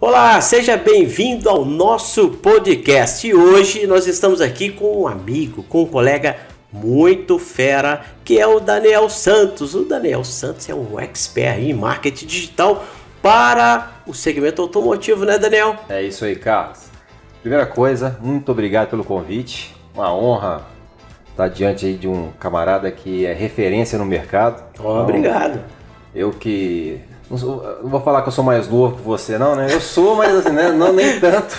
Olá, seja bem-vindo ao nosso podcast. E hoje nós estamos aqui com um amigo, com um colega muito fera, que é o Daniel Santos. O Daniel Santos é um expert em marketing digital para o segmento automotivo, né, Daniel? É isso aí, Carlos. Primeira coisa, muito obrigado pelo convite. Uma honra estar diante aí de um camarada que é referência no mercado. Obrigado. Eu que... Não vou falar que eu sou mais novo que você, não, né? Eu sou, mas assim, né? Não, nem tanto.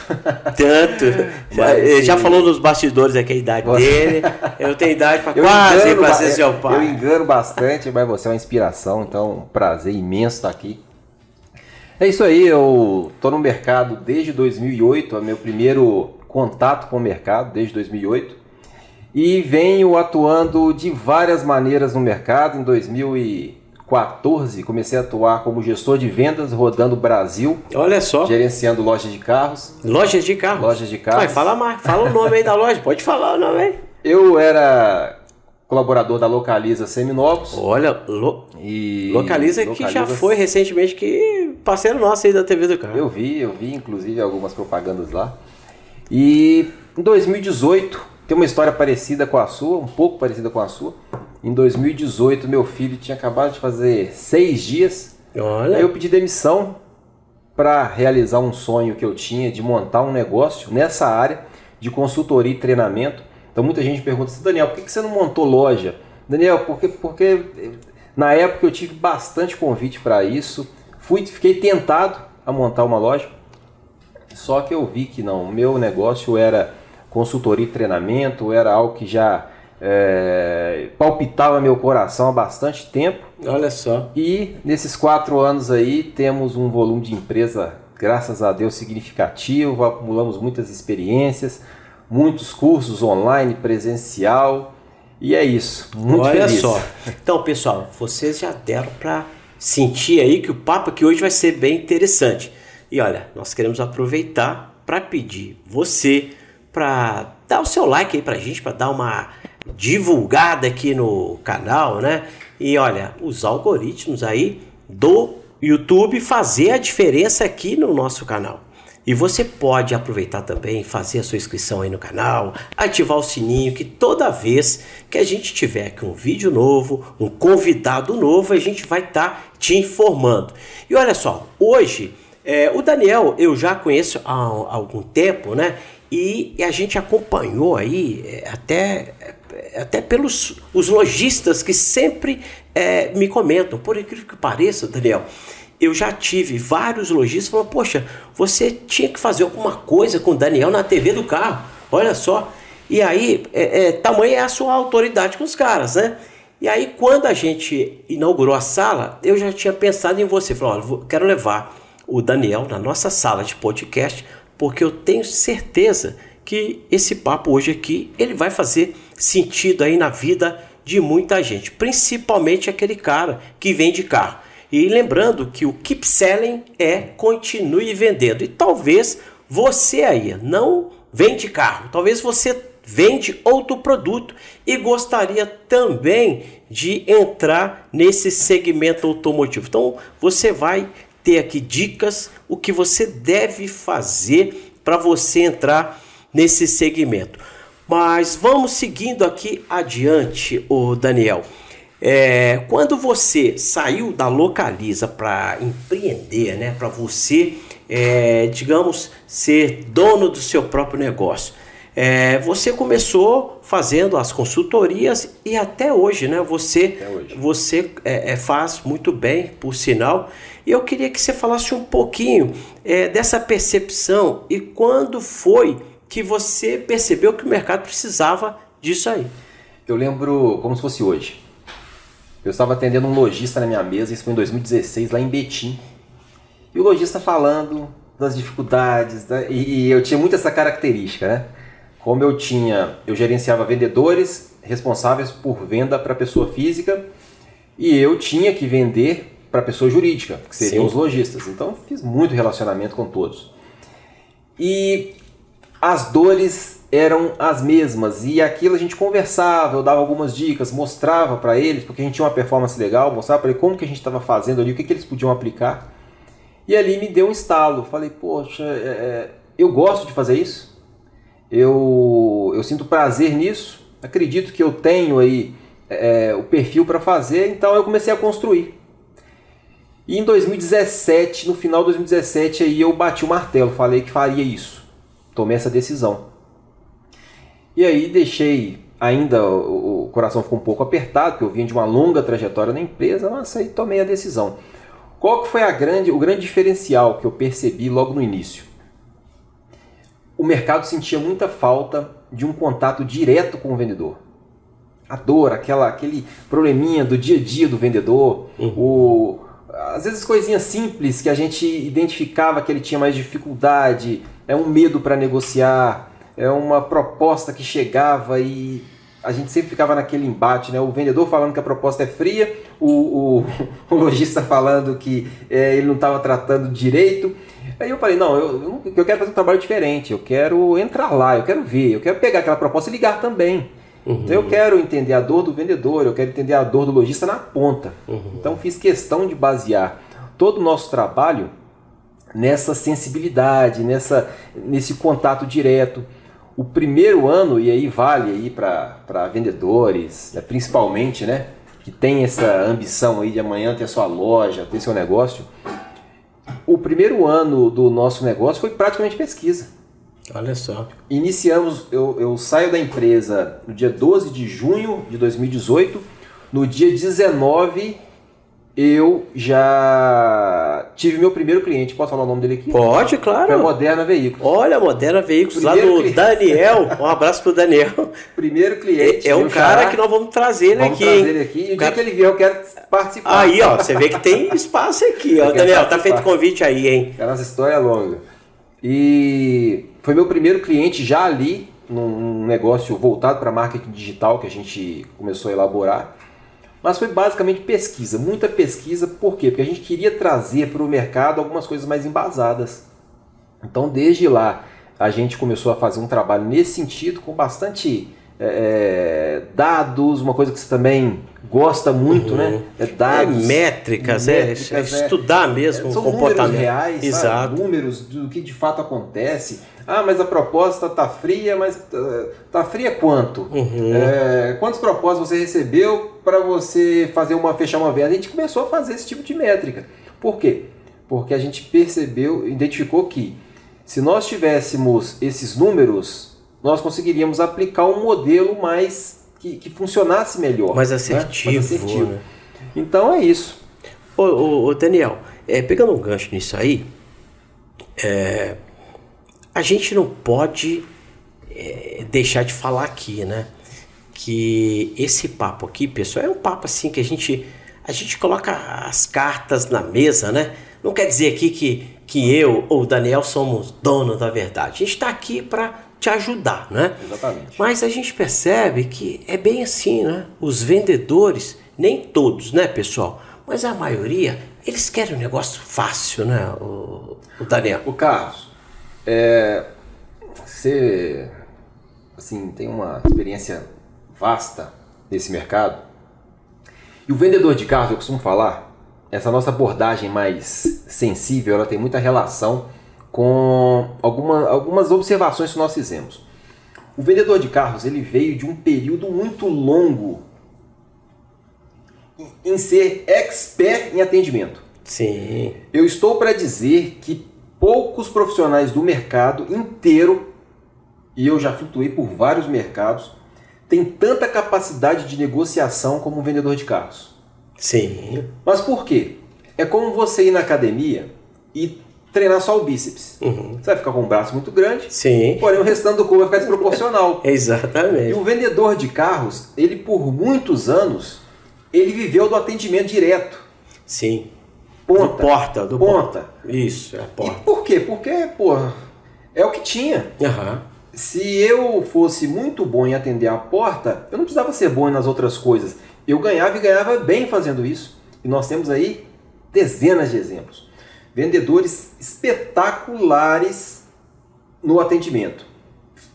Ele já falou nos bastidores aqui a idade dele. Eu tenho idade para quase para ser seu pai. Eu engano bastante, mas você é uma inspiração, então um prazer imenso estar aqui. É isso aí, eu tô no mercado desde 2008, é meu primeiro contato com o mercado, desde 2008. E venho atuando de várias maneiras no mercado. Em 2014 comecei a atuar como gestor de vendas, rodando o Brasil. Olha só. Gerenciando lojas de carros. Lojas de carros? Lojas de carros. Vai, fala mais, fala o nome aí da loja, pode falar o nome aí. Eu era colaborador da Localiza Seminovos. Olha, Localiza que já foi recentemente que parceiro nosso aí da TV do carro. Eu vi inclusive algumas propagandas lá. E em 2018... tem uma história parecida com a sua, um pouco parecida com a sua. Em 2018, meu filho tinha acabado de fazer 6 dias. Olha. Aí eu pedi demissão para realizar um sonho que eu tinha de montar um negócio nessa área de consultoria e treinamento. Então muita gente pergunta assim, Daniel, por que você não montou loja? Daniel, porque na época eu tive bastante convite para isso. Fiquei tentado a montar uma loja. Só que eu vi que não, o meu negócio era consultoria e treinamento, era algo que já palpitava meu coração há bastante tempo. Olha só. E nesses 4 anos aí temos um volume de empresa, graças a Deus, significativo, acumulamos muitas experiências, muitos cursos online, presencial, e é isso, muito feliz. Olha só. Então, pessoal, vocês já deram para sentir aí que o papo aqui hoje vai ser bem interessante. E olha, nós queremos aproveitar para pedir você para dar o seu like aí pra gente, para dar uma divulgada aqui no canal, né? E olha, os algoritmos aí do YouTube fazer a diferença aqui no nosso canal. E você pode aproveitar também, fazer a sua inscrição aí no canal, ativar o sininho, que toda vez que a gente tiver aqui um vídeo novo, um convidado novo, a gente vai estar te informando. E olha só, hoje o Daniel eu já conheço há algum tempo, né? E a gente acompanhou aí até pelos os lojistas que sempre me comentam. Por incrível que pareça, Daniel, eu já tive vários lojistas falando, poxa, você tinha que fazer alguma coisa com o Daniel na TV do carro, olha só. E aí, tamanha é a sua autoridade com os caras, né? E aí, quando a gente inaugurou a sala, eu já tinha pensado em você. Falei, olha, quero levar o Daniel na nossa sala de podcast, porque eu tenho certeza que esse papo hoje aqui, ele vai fazer sentido aí na vida de muita gente, principalmente aquele cara que vende carro. E lembrando que o Keep Selling continue vendendo. E talvez você aí não vende carro, talvez você vende outro produto e gostaria também de entrar nesse segmento automotivo. Então você vai ter aqui dicas, o que você deve fazer para você entrar nesse segmento. Mas vamos seguindo aqui adiante, o Daniel. Quando você saiu da Localiza para empreender, né, para você, digamos, ser dono do seu próprio negócio, você começou fazendo as consultorias e até hoje, né, você faz muito bem, por sinal. E eu queria que você falasse um pouquinho dessa percepção e quando foi que você percebeu que o mercado precisava disso aí. Eu lembro como se fosse hoje. Eu estava atendendo um lojista na minha mesa, isso foi em 2016, lá em Betim. E o lojista falando das dificuldades, e eu tinha muito essa característica, né? Como eu gerenciava vendedores responsáveis por venda para pessoa física e eu tinha que vender para pessoa jurídica, que seriam os lojistas. Então fiz muito relacionamento com todos. E as dores eram as mesmas e aquilo a gente conversava, eu dava algumas dicas, mostrava para eles, porque a gente tinha uma performance legal, mostrava para eles como que a gente estava fazendo ali, o que eles podiam aplicar. E ali me deu um estalo. Falei, poxa, eu gosto de fazer isso. Eu sinto prazer nisso. Acredito que eu tenho aí o perfil para fazer. Então eu comecei a construir. E em 2017, no final de 2017, aí eu bati o martelo. Falei que faria isso. Tomei essa decisão. E aí deixei, ainda o coração ficou um pouco apertado, porque eu vinha de uma longa trajetória na empresa, mas aí tomei a decisão. Qual que foi o grande diferencial que eu percebi logo no início? O mercado sentia muita falta de um contato direto com o vendedor. A dor, aquele probleminha do dia a dia do vendedor, às vezes coisinhas simples que a gente identificava que ele tinha mais dificuldade, um medo para negociar, uma proposta que chegava e a gente sempre ficava naquele embate, né? O vendedor falando que a proposta é fria, o lojista falando que ele não estava tratando direito. Aí eu falei, não, eu quero fazer um trabalho diferente, eu quero entrar lá, eu quero ver, eu quero pegar aquela proposta e ligar também. Então eu quero entender a dor do vendedor, eu quero entender a dor do lojista na ponta. Então fiz questão de basear todo o nosso trabalho nessa sensibilidade, nesse contato direto. O primeiro ano, e aí vale aí para vendedores, né, principalmente, né, que tem essa ambição aí de amanhã ter sua loja, ter seu negócio. O primeiro ano do nosso negócio foi praticamente pesquisa. Olha só. Iniciamos, eu saio da empresa no dia 12 de junho de 2018, no dia 19 eu já tive meu primeiro cliente. Posso falar o nome dele aqui? Pode, claro. Foi a Moderna Veículos. Olha, a Moderna Veículos, lá do Daniel. Um abraço pro Daniel. Primeiro cliente. É um cara que nós vamos trazer ele aqui. Vamos trazer ele aqui. E o dia que ele vier, eu quero participar. Aí, ó, você vê que tem espaço aqui, ó. Daniel, tá feito convite aí, hein? A nossa história é longa. E foi meu primeiro cliente já ali, num negócio voltado para marketing digital que a gente começou a elaborar. Mas foi basicamente pesquisa, muita pesquisa. Por quê? Porque a gente queria trazer para o mercado algumas coisas mais embasadas. Então, desde lá, a gente começou a fazer um trabalho nesse sentido, com bastante dados, uma coisa que você também gosta muito, né? Dados, métricas, estudar mesmo são o comportamento. Números reais, exato. Sabe? Números do que de fato acontece. Ah, mas a proposta tá fria, mas tá fria quanto? Quantas propostas você recebeu para você fechar uma venda? A gente começou a fazer esse tipo de métrica. Por quê? Porque a gente identificou que se nós tivéssemos esses números, nós conseguiríamos aplicar um modelo mais que funcionasse melhor. Mais assertivo. Né? Mais assertivo. Né? Então é isso. Ô Daniel, pegando um gancho nisso aí, a gente não pode deixar de falar aqui, né? Que esse papo aqui, pessoal, é um papo assim que a gente coloca as cartas na mesa, né? Não quer dizer aqui que eu ou o Daniel somos dono da verdade. A gente está aqui para te ajudar, né? Exatamente. Mas a gente percebe que é bem assim, né? Os vendedores, nem todos, né, pessoal? Mas a maioria, eles querem um negócio fácil, né, o Daniel? O Carlos, você assim, tem uma experiência vasta nesse mercado. E o vendedor de carros, eu costumo falar, essa nossa abordagem mais sensível, ela tem muita relação com algumas observações que nós fizemos. O vendedor de carros, ele veio de um período muito longo em ser expert em atendimento. Sim. Eu estou para dizer que poucos profissionais do mercado inteiro, e eu já flutuei por vários mercados, têm tanta capacidade de negociação como um vendedor de carros. Sim. Mas por quê? É como você ir na academia e treinar só o bíceps. Você vai ficar com um braço muito grande, sim, porém o restante do corpo vai ficar desproporcional. Exatamente. E o vendedor de carros, ele por muitos anos, ele viveu do atendimento direto. Sim. Ponta. Do ponta. Isso, é a porta. E por quê? Porque, é o que tinha. Se eu fosse muito bom em atender a porta, eu não precisava ser bom nas outras coisas. Eu ganhava e ganhava bem fazendo isso. E nós temos aí dezenas de exemplos. Vendedores espetaculares no atendimento.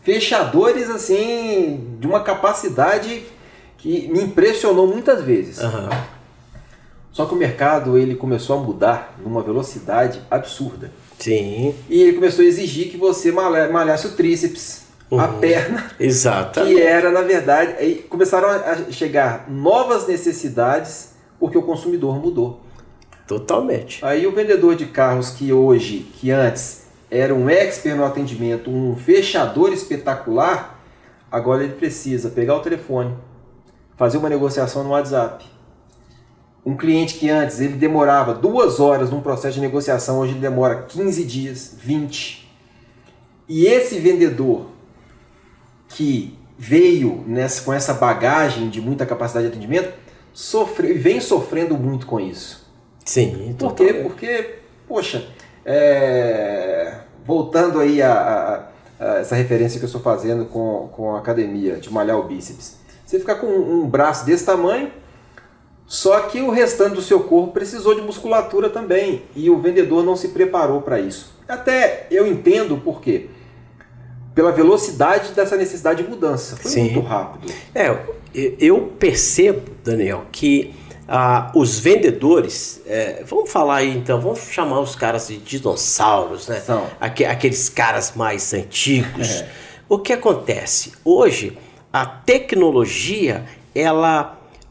Fechadores, assim, de uma capacidade que me impressionou muitas vezes. Só que o mercado ele começou a mudar numa velocidade absurda. Sim. E ele começou a exigir que você malhasse o tríceps, a perna. Exatamente. Que era, na verdade, aí começaram a chegar novas necessidades porque o consumidor mudou. Totalmente. Aí o vendedor de carros que antes era um expert no atendimento, um fechador espetacular, agora ele precisa pegar o telefone, fazer uma negociação no WhatsApp. Um cliente que antes ele demorava 2 horas num processo de negociação, hoje ele demora 15 dias, 20. E esse vendedor que veio com essa bagagem de muita capacidade de atendimento, vem sofrendo muito com isso. Sim, por quê? Porque, poxa, voltando aí a essa referência que eu estou fazendo com a academia, de malhar o bíceps. Você ficar com um braço desse tamanho, só que o restante do seu corpo precisou de musculatura também, e o vendedor não se preparou para isso. Até eu entendo por quê. Pela velocidade dessa necessidade de mudança. Foi muito rápido. Eu percebo, Daniel, que os vendedores, vamos falar aí então, vamos chamar os caras de dinossauros, né? São. Aqueles caras mais antigos. O que acontece? Hoje, a tecnologia,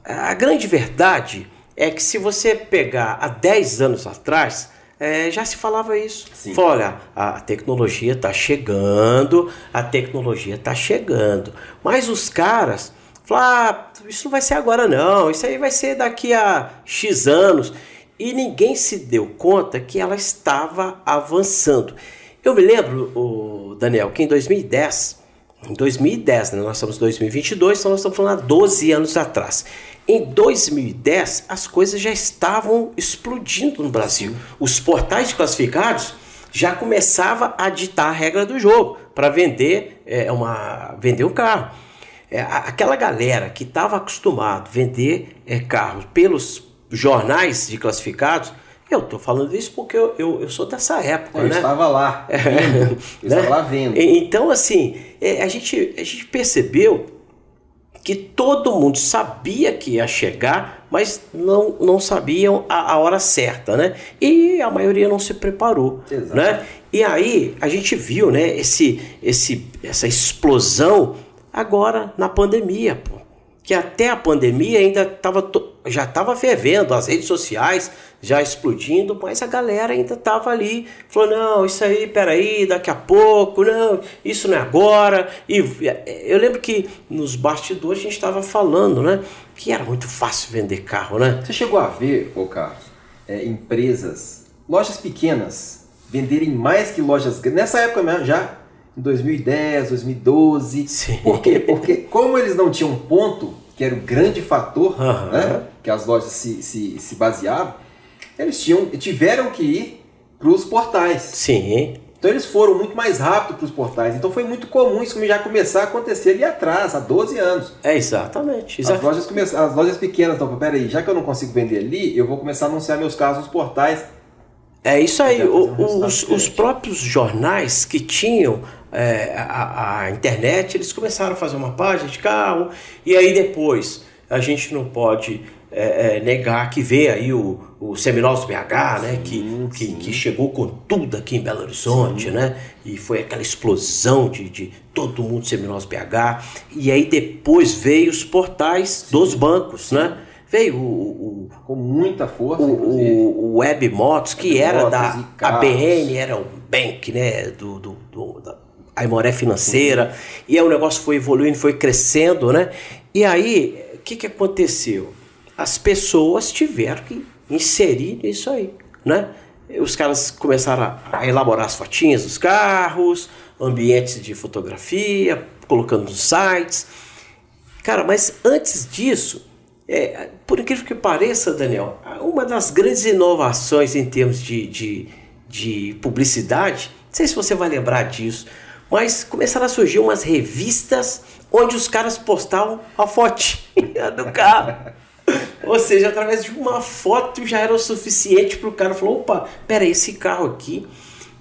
a grande verdade é que se você pegar há 10 anos atrás, já se falava isso. Sim. Olha, a tecnologia está chegando, Mas os caras falaram, isso não vai ser agora não, isso aí vai ser daqui a X anos. E ninguém se deu conta que ela estava avançando. Eu me lembro, Daniel, que em 2010, né, nós estamos em 2022, então nós estamos falando há 12 anos atrás. Em 2010, as coisas já estavam explodindo no Brasil. Os portais de classificados já começavam a ditar a regra do jogo para vender um carro. Aquela galera que estava acostumada a vender carros pelos jornais de classificados, eu estou falando isso porque eu sou dessa época, né? Eu estava lá, vendo. Estava lá vendo. Então, assim, a gente percebeu que todo mundo sabia que ia chegar, mas não sabiam a hora certa, né? E a maioria não se preparou, né? E aí a gente viu, né, essa explosão agora na pandemia, pô. Que até a pandemia ainda já estava fervendo, as redes sociais já explodindo, mas a galera ainda estava ali, falou, não, isso aí, peraí, daqui a pouco, não, isso não é agora. E eu lembro que nos bastidores a gente estava falando, né, que era muito fácil vender carro, né? Você chegou a ver, Carlos, empresas, lojas pequenas, venderem mais que lojas grandes, nessa época mesmo, já, em 2010, 2012. Sim. Por quê? Porque como eles não tinham ponto, que era o grande fator, né, que as lojas se baseavam, eles tiveram que ir para os portais. Sim. Então eles foram muito mais rápido para os portais. Então foi muito comum isso já começar a acontecer ali atrás, há 12 anos. Exatamente. As lojas pequenas, então, peraí, já que eu não consigo vender ali, eu vou começar a anunciar meus carros nos portais. É isso aí. Os próprios jornais que tinham a internet, eles começaram a fazer uma página de carro, e aí depois a gente não pode negar que veio aí o Seminovos BH, né, que chegou com tudo aqui em Belo Horizonte, né, e foi aquela explosão de todo mundo Seminovos BH, e aí depois veio os portais dos bancos, né, veio com muita força, o Web Motos, que era da ABN, era o Bank, né, da Aimoré Financeira, e aí o negócio foi evoluindo, foi crescendo, né, e aí o que aconteceu? As pessoas tiveram que inserir isso aí, né? Os caras começaram a elaborar as fotinhas dos carros, ambientes de fotografia, colocando nos sites. Cara, mas antes disso, por incrível que pareça, Daniel, uma das grandes inovações em termos de publicidade, não sei se você vai lembrar disso, mas começaram a surgir umas revistas onde os caras postavam a fotinha do carro. Ou seja, através de uma foto já era o suficiente para o cara falar, opa, peraí, esse carro aqui.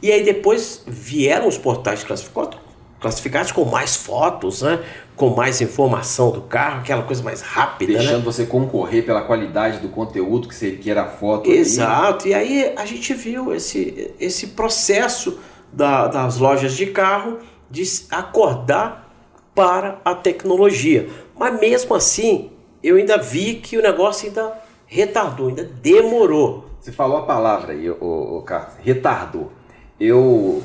E aí depois vieram os portais classificados classificados com mais fotos, né? Com mais informação do carro, aquela coisa mais rápida, deixando né? você concorrer pela qualidade do conteúdo que era a foto. Exato, e aí a gente viu esse processo das lojas de carro de acordar para a tecnologia. Mas mesmo assim, eu ainda vi que o negócio ainda retardou, ainda demorou. Você falou a palavra aí, o Carlos, retardou.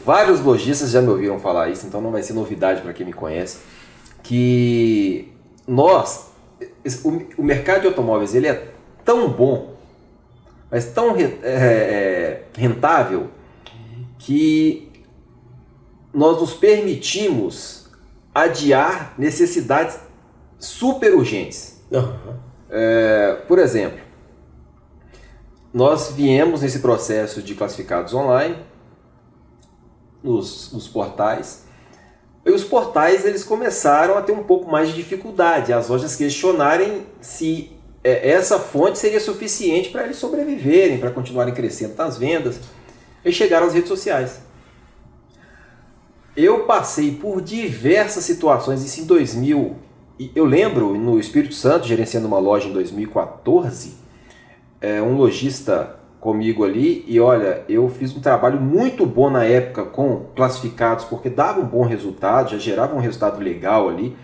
Vários lojistas já me ouviram falar isso, então não vai ser novidade para quem me conhece, que o mercado de automóveis ele é tão bom, mas tão rentável, que nós nos permitimos adiar necessidades super urgentes. Por exemplo, nós viemos nesse processo de classificados online nos portais, e os portais eles começaram a ter um pouco mais de dificuldade, as lojas questionarem se essa fonte seria suficiente para eles sobreviverem, para continuarem crescendo nas vendas, e chegaram às redes sociais. Eu passei por diversas situações, isso em 2000, eu lembro no Espírito Santo, gerenciando uma loja em 2014, um lojista comigo ali, e olha, eu fiz um trabalho muito bom na época com classificados, porque dava um bom resultado, já gerava um resultado legal ali,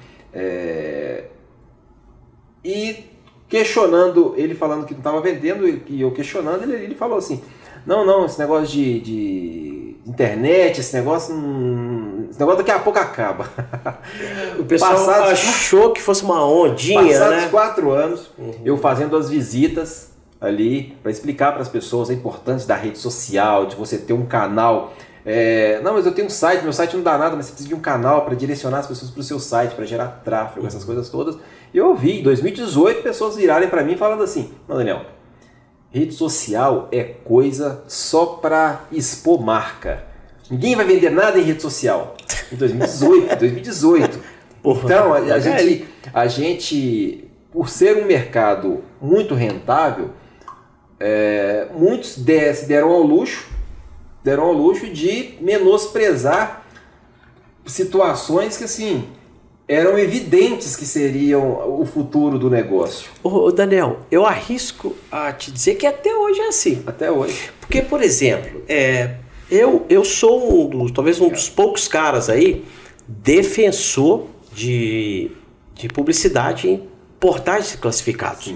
e questionando, ele falando que não estava vendendo, e eu questionando, ele falou assim, não, esse negócio de internet, esse negócio daqui a pouco acaba. O pessoal achou que fosse uma ondinha, passados né? 4 anos, eu fazendo as visitas ali para explicar para as pessoas a importância da rede social, de você ter um canal. Não, mas eu tenho um site, meu site não dá nada, mas você precisa de um canal para direcionar as pessoas para o seu site, para gerar tráfego, essas coisas todas. E eu ouvi em 2018 pessoas virarem para mim falando assim, não, Daniel, rede social é coisa só para expor marca. Ninguém vai vender nada em rede social. Em 2018. Porra, então, a gente, por ser um mercado muito rentável, muitos se deram ao luxo de menosprezar situações que assim eram evidentes que seriam o futuro do negócio. Ô Daniel, eu arrisco a te dizer que até hoje é assim. Até hoje. Porque, por exemplo, eu sou talvez um dos poucos caras aí defensor de publicidade em portais classificados.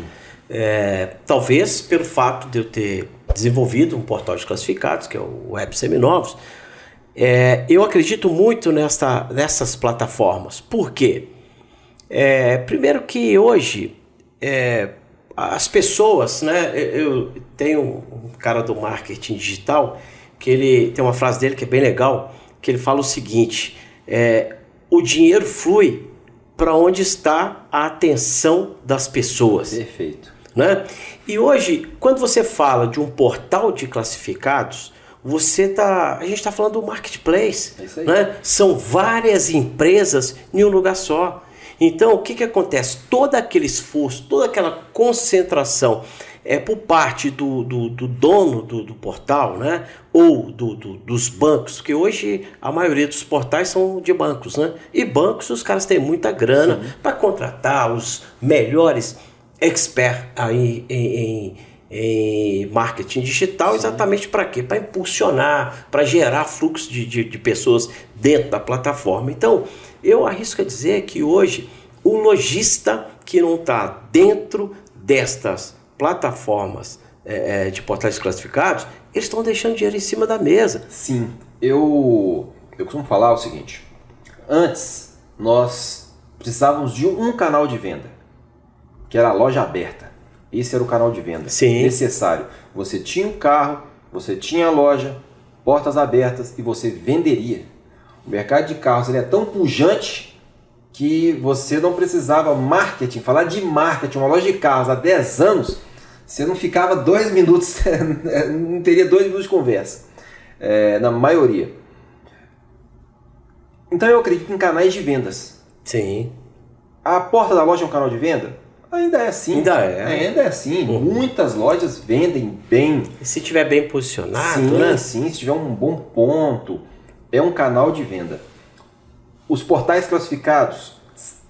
Talvez pelo fato de eu ter desenvolvido um portal de classificados, que é o Web Seminovos, eu acredito muito nessas plataformas. Por quê? Primeiro que hoje as pessoas, né? Eu tenho um cara do marketing digital que ele tem uma frase dele que é bem legal, que ele fala o seguinte: o dinheiro flui para onde está a atenção das pessoas. Perfeito. Né? E hoje, quando você fala de um portal de classificados, a gente está falando do marketplace. É isso aí. Né? São várias empresas em um lugar só. Então, o que acontece? Todo aquele esforço, toda aquela concentração por parte do dono do portal, né? Ou dos bancos, porque hoje a maioria dos portais são de bancos, né? E bancos, os caras têm muita grana para contratar os melhores experts aí em marketing digital. Sim. Exatamente para quê? Para impulsionar, para gerar fluxo de pessoas dentro da plataforma. Então, eu arrisco a dizer que hoje o lojista que não está dentro destas plataformas de portais classificados, eles estão deixando dinheiro em cima da mesa. Sim, eu costumo falar o seguinte: antes nós precisávamos de um canal de venda, que era a loja aberta. Esse era o canal de venda. Sim. Necessário. Você tinha um carro, você tinha a loja, portas abertas e você venderia. O mercado de carros ele é tão pujante que você não precisava marketing, falar de marketing, uma loja de carros há 10 anos, você não ficava 2 minutos, não teria 2 minutos de conversa, na maioria. Então eu acredito em canais de vendas. Sim. A porta da loja é um canal de venda? Ainda é assim. Ainda é. Ainda é assim. Muitas lojas vendem bem. E se estiver bem posicionado, sim, né? Sim, se tiver um bom ponto, é um canal de venda. Os portais classificados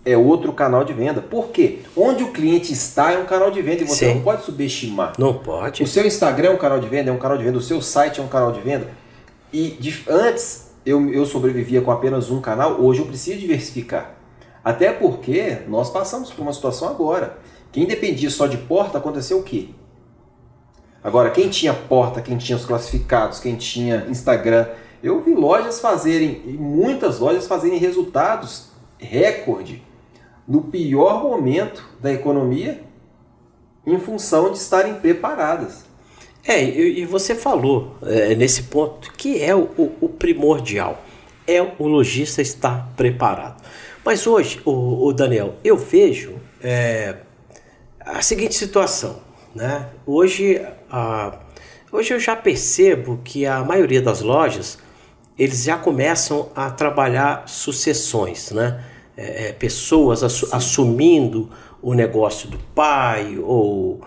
é outro canal de venda. Por quê? Onde o cliente está é um canal de venda e você não pode subestimar. Não pode. O seu Instagram é um canal de venda, o seu site é um canal de venda. E antes eu sobrevivia com apenas um canal, hoje eu preciso diversificar. Até porque nós passamos por uma situação agora. Quem dependia só de porta, aconteceu o quê? Agora, quem tinha porta, quem tinha os classificados, quem tinha Instagram, eu vi lojas fazerem, e muitas lojas fazerem resultados recorde no pior momento da economia em função de estarem preparadas. E você falou nesse ponto que é o primordial, é o lojista estar preparado. Mas hoje, o Daniel, eu vejo a seguinte situação, né? Hoje eu já percebo que a maioria das lojas, eles já começam a trabalhar sucessões, né? Pessoas assumindo o negócio do pai ou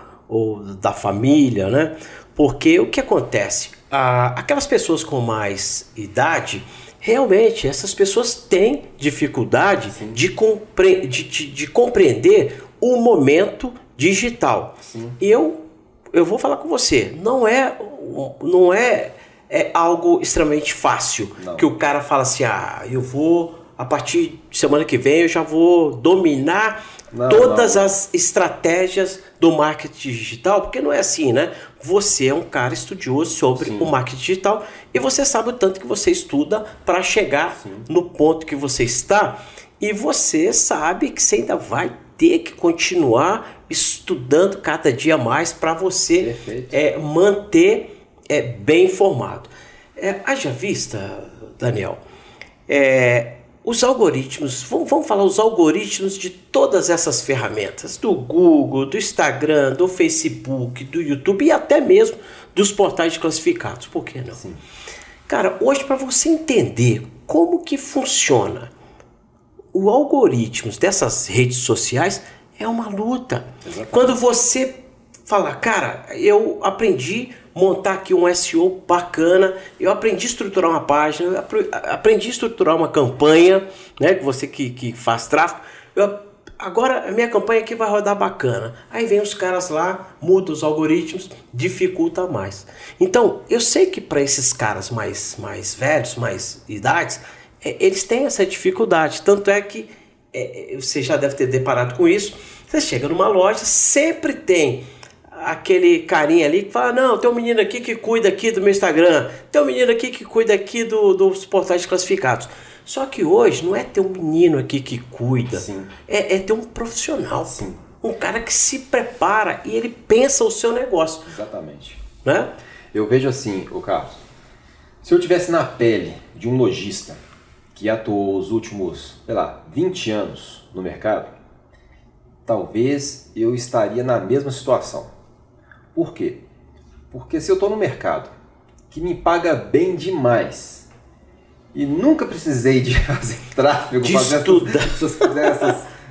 da família, né? Porque o que acontece? Aquelas pessoas com mais idade, realmente essas pessoas têm dificuldade de compreender o momento digital. Sim. E eu vou falar com você, não é algo extremamente fácil. Não. Que o cara fala assim, eu vou, a partir de semana que vem eu já vou dominar todas as estratégias do marketing digital, porque não é assim, né? Você é um cara estudioso sobre o marketing digital e você sabe o tanto que você estuda para chegar no ponto que você está, e você sabe que você ainda vai ter que continuar estudando cada dia mais para você manter bem informado. Haja vista, Daniel, os algoritmos, vamos falar os algoritmos de todas essas ferramentas, do Google, do Instagram, do Facebook, do YouTube e até mesmo dos portais classificados, por que não? Sim. Cara, hoje para você entender como que funciona o algoritmo dessas redes sociais é uma luta. Exatamente. Quando você fala, cara, eu aprendi a montar aqui um SEO bacana, eu aprendi a estruturar uma página, eu aprendi a estruturar uma campanha, né? Você que faz tráfego, agora a minha campanha aqui vai rodar bacana. Aí vem os caras lá, mudam os algoritmos, dificulta mais. Então, eu sei que para esses caras mais velhos, mais idades, eles têm essa dificuldade. Tanto é que você já deve ter deparado com isso. Você chega numa loja, sempre tem aquele carinha ali que fala, não, tem um menino aqui que cuida aqui do meu Instagram, tem um menino aqui que cuida aqui dos portais classificados. Só que hoje não é ter um menino aqui que cuida, é ter um profissional, um cara que se prepara e ele pensa o seu negócio. Exatamente. Né? Eu vejo assim, Carlos, se eu tivesse na pele de um lojista que atuou os últimos, 20 anos no mercado, talvez eu estaria na mesma situação. Por quê? Porque se eu estou no mercado que me paga bem demais e nunca precisei de fazer tráfego, fazer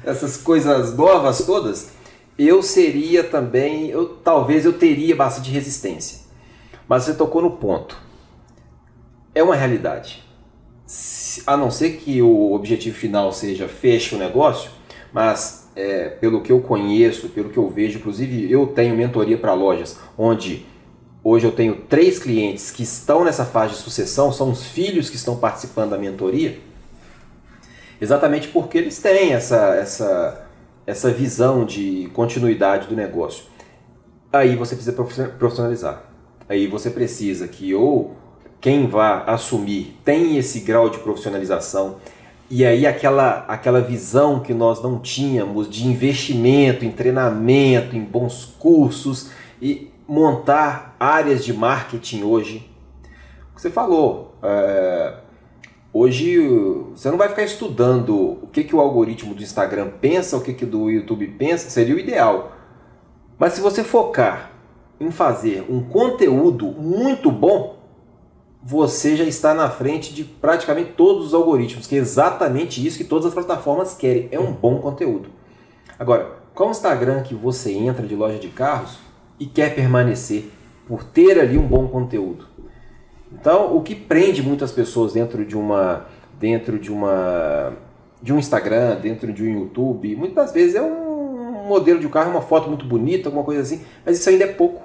essas coisas novas todas, eu seria também, talvez eu teria bastante resistência. Mas você tocou no ponto. É uma realidade. A não ser que o objetivo final seja feche o negócio, mas pelo que eu conheço, pelo que eu vejo, inclusive eu tenho mentoria para lojas, onde hoje eu tenho 3 clientes que estão nessa fase de sucessão, são os filhos que estão participando da mentoria, exatamente porque eles têm essa visão de continuidade do negócio. Aí você precisa profissionalizar. Aí você precisa que quem vai assumir tem esse grau de profissionalização. E aí aquela visão que nós não tínhamos de investimento em treinamento, em bons cursos e montar áreas de marketing hoje. O que você falou, hoje você não vai ficar estudando o que o algoritmo do Instagram pensa, o que do YouTube pensa, seria o ideal. Mas se você focar em fazer um conteúdo muito bom, você já está na frente de praticamente todos os algoritmos, que é exatamente isso que todas as plataformas querem, é um bom conteúdo. Agora, qual o Instagram que você entra de loja de carros e quer permanecer por ter ali um bom conteúdo? Então, o que prende muitas pessoas dentro de uma dentro de um Instagram, dentro de um YouTube. Muitas vezes é um modelo de carro, uma foto muito bonita, alguma coisa assim, mas isso ainda é pouco.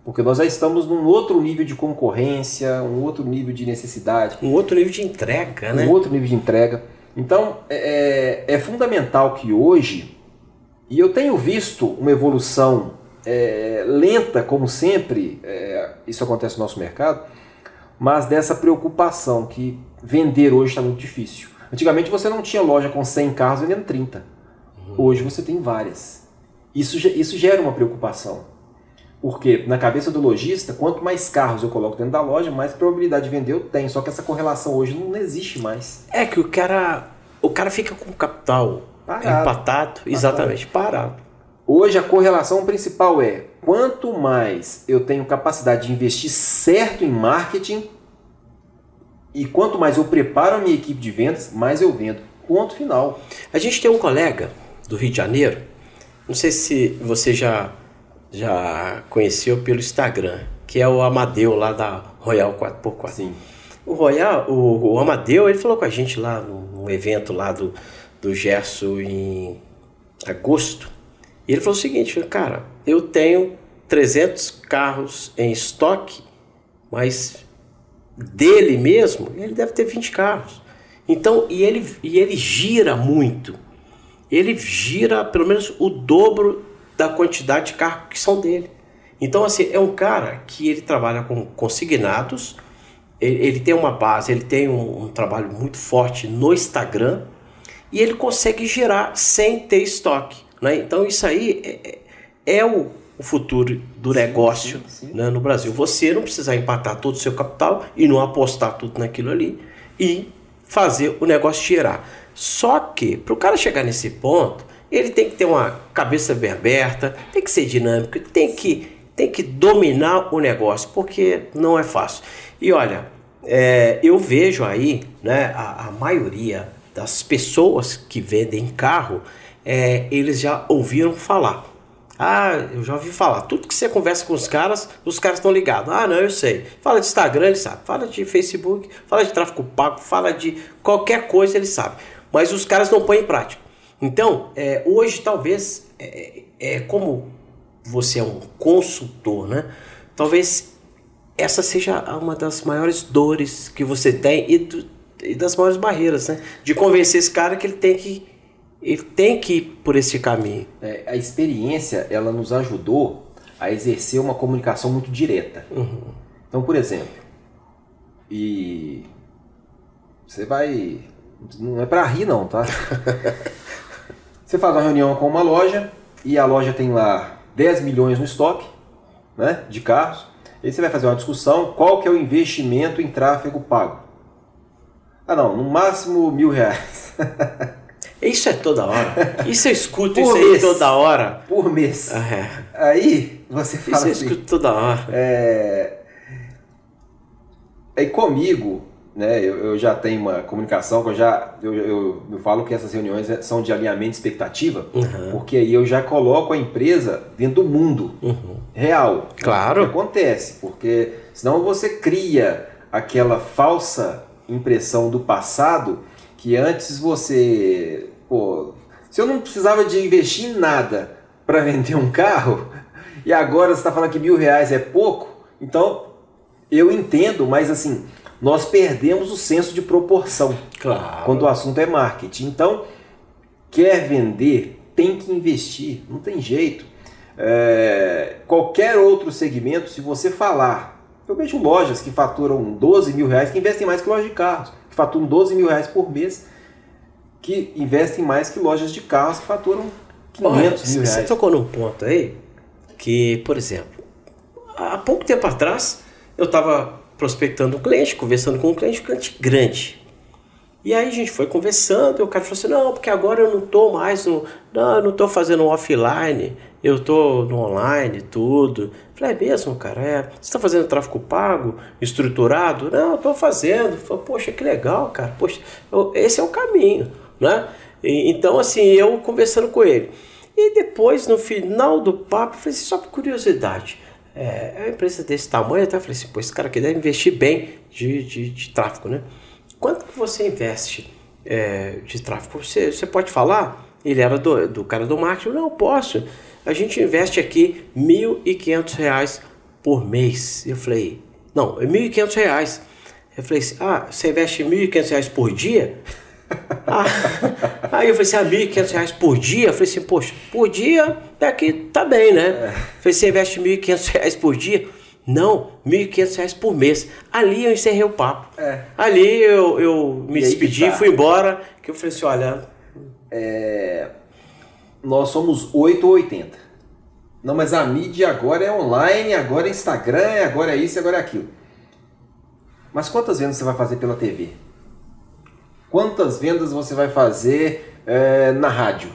Porque nós já estamos num outro nível de concorrência, um outro nível de necessidade. Um outro nível de entrega, né? Um outro nível de entrega. Então, é fundamental que hoje, e eu tenho visto uma evolução lenta, como sempre, isso acontece no nosso mercado, mas dessa preocupação que vender hoje está muito difícil. Antigamente você não tinha loja com 100 carros vendendo 30. Hoje você tem várias. Isso gera uma preocupação. Porque na cabeça do lojista, quanto mais carros eu coloco dentro da loja, mais probabilidade de vender eu tenho. Só que essa correlação hoje não existe mais. É que o cara fica com o capital empatado, exatamente, parado. Hoje a correlação principal é quanto mais eu tenho capacidade de investir certo em marketing e quanto mais eu preparo a minha equipe de vendas, mais eu vendo. Ponto final. A gente tem um colega do Rio de Janeiro, não sei se você já conheceu pelo Instagram, que é o Amadeu lá da Royal 4x4. Sim. O Amadeu, ele falou com a gente lá num evento lá do Gerson em agosto. E ele falou o seguinte, cara, eu tenho 300 carros em estoque, mas dele mesmo, ele deve ter 20 carros. Então, e ele gira muito. Ele gira pelo menos o dobro da quantidade de carros que são dele. Então, assim, é um cara que ele trabalha com consignados, ele tem uma base, ele tem um trabalho muito forte no Instagram e ele consegue girar sem ter estoque, né? Então, isso aí é o futuro do negócio, sim. Né, no Brasil. Você não precisa empatar todo o seu capital e não apostar tudo naquilo ali e fazer o negócio girar. Só que, para o cara chegar nesse ponto, ele tem que ter uma cabeça bem aberta, tem que ser dinâmico, tem que dominar o negócio, porque não é fácil. E olha, eu vejo aí, né, a maioria das pessoas que vendem carro, eles já ouviram falar. Ah, eu já ouvi falar. Tudo que você conversa com os caras estão ligados. Ah, não, eu sei. Fala de Instagram, ele sabe. Fala de Facebook, fala de tráfego pago, fala de qualquer coisa, ele sabe. Mas os caras não põem em prática. Então, hoje talvez, como você é um consultor, né? Talvez essa seja uma das maiores dores que você tem e das maiores barreiras, né? De convencer esse cara que ele tem que ir por esse caminho. A experiência, ela nos ajudou a exercer uma comunicação muito direta. Uhum. Então, por exemplo, você vai... Não é pra rir não, tá? Você faz uma reunião com uma loja e a loja tem lá 10 milhões no estoque, né, de carros. Aí você vai fazer uma discussão, qual que é o investimento em tráfego pago? Ah não, no máximo R$1.000. Isso é toda hora. Isso eu escuto Por isso mês. aí toda hora. Por mês. Aí você fala Isso eu assim... escuto toda hora. Aí comigo, né, eu já tenho uma comunicação que eu falo que essas reuniões são de alinhamento de expectativa, porque aí eu já coloco a empresa dentro do mundo real. Claro. O que acontece, porque senão você cria aquela falsa impressão do passado que antes você... se eu não precisava de investir em nada para vender um carro e agora você está falando que R$1.000 é pouco, então eu entendo, mas assim... Nós perdemos o senso de proporção, claro, quando o assunto é marketing. Então, quer vender, tem que investir, não tem jeito. Qualquer outro segmento, se você falar... Eu vejo lojas que faturam R$12.000, que investem mais que lojas de carros, que faturam R$12.000 por mês, que investem mais que lojas de carros que faturam R$500.000. Você tocou num ponto aí que, por exemplo, há pouco tempo atrás, eu estava... prospectando um cliente, conversando com um cliente grande. E aí a gente foi conversando e o cara falou assim, não, porque agora eu não estou mais eu não estou fazendo um offline, eu estou no online, tudo. Eu falei, é mesmo, cara? Você está fazendo tráfego pago, estruturado? Não, eu estou fazendo. Eu falei, poxa, que legal, cara. Poxa, esse é o caminho, né? Então, assim, eu conversando com ele. E depois, no final do papo, eu falei assim, só por curiosidade, é uma empresa desse tamanho, até falei assim, pô, esse cara aqui deve investir bem de tráfego, né? quanto que você investe de tráfego? Você pode falar? Ele era do cara do marketing. Não, posso. A gente investe aqui R$ 1.500 por mês. Eu falei, não, é R$ 1.500. Eu falei assim, você investe R$ 1.500 por dia? Aí eu falei assim, R$ 1.500 por dia? Eu falei assim, poxa, por dia daqui tá bem, né? Eu falei, você investe R$ 1.500 por dia? Não, R$ 1.500 por mês. Ali eu encerrei o papo. Ali eu me despedi, fui embora, que eu falei assim, olha... Nós somos 8 ou 80. Não, mas a mídia agora é online, agora é Instagram, agora é isso, agora é aquilo. Mas quantas vendas você vai fazer pela TV? Quantas vendas você vai fazer na rádio?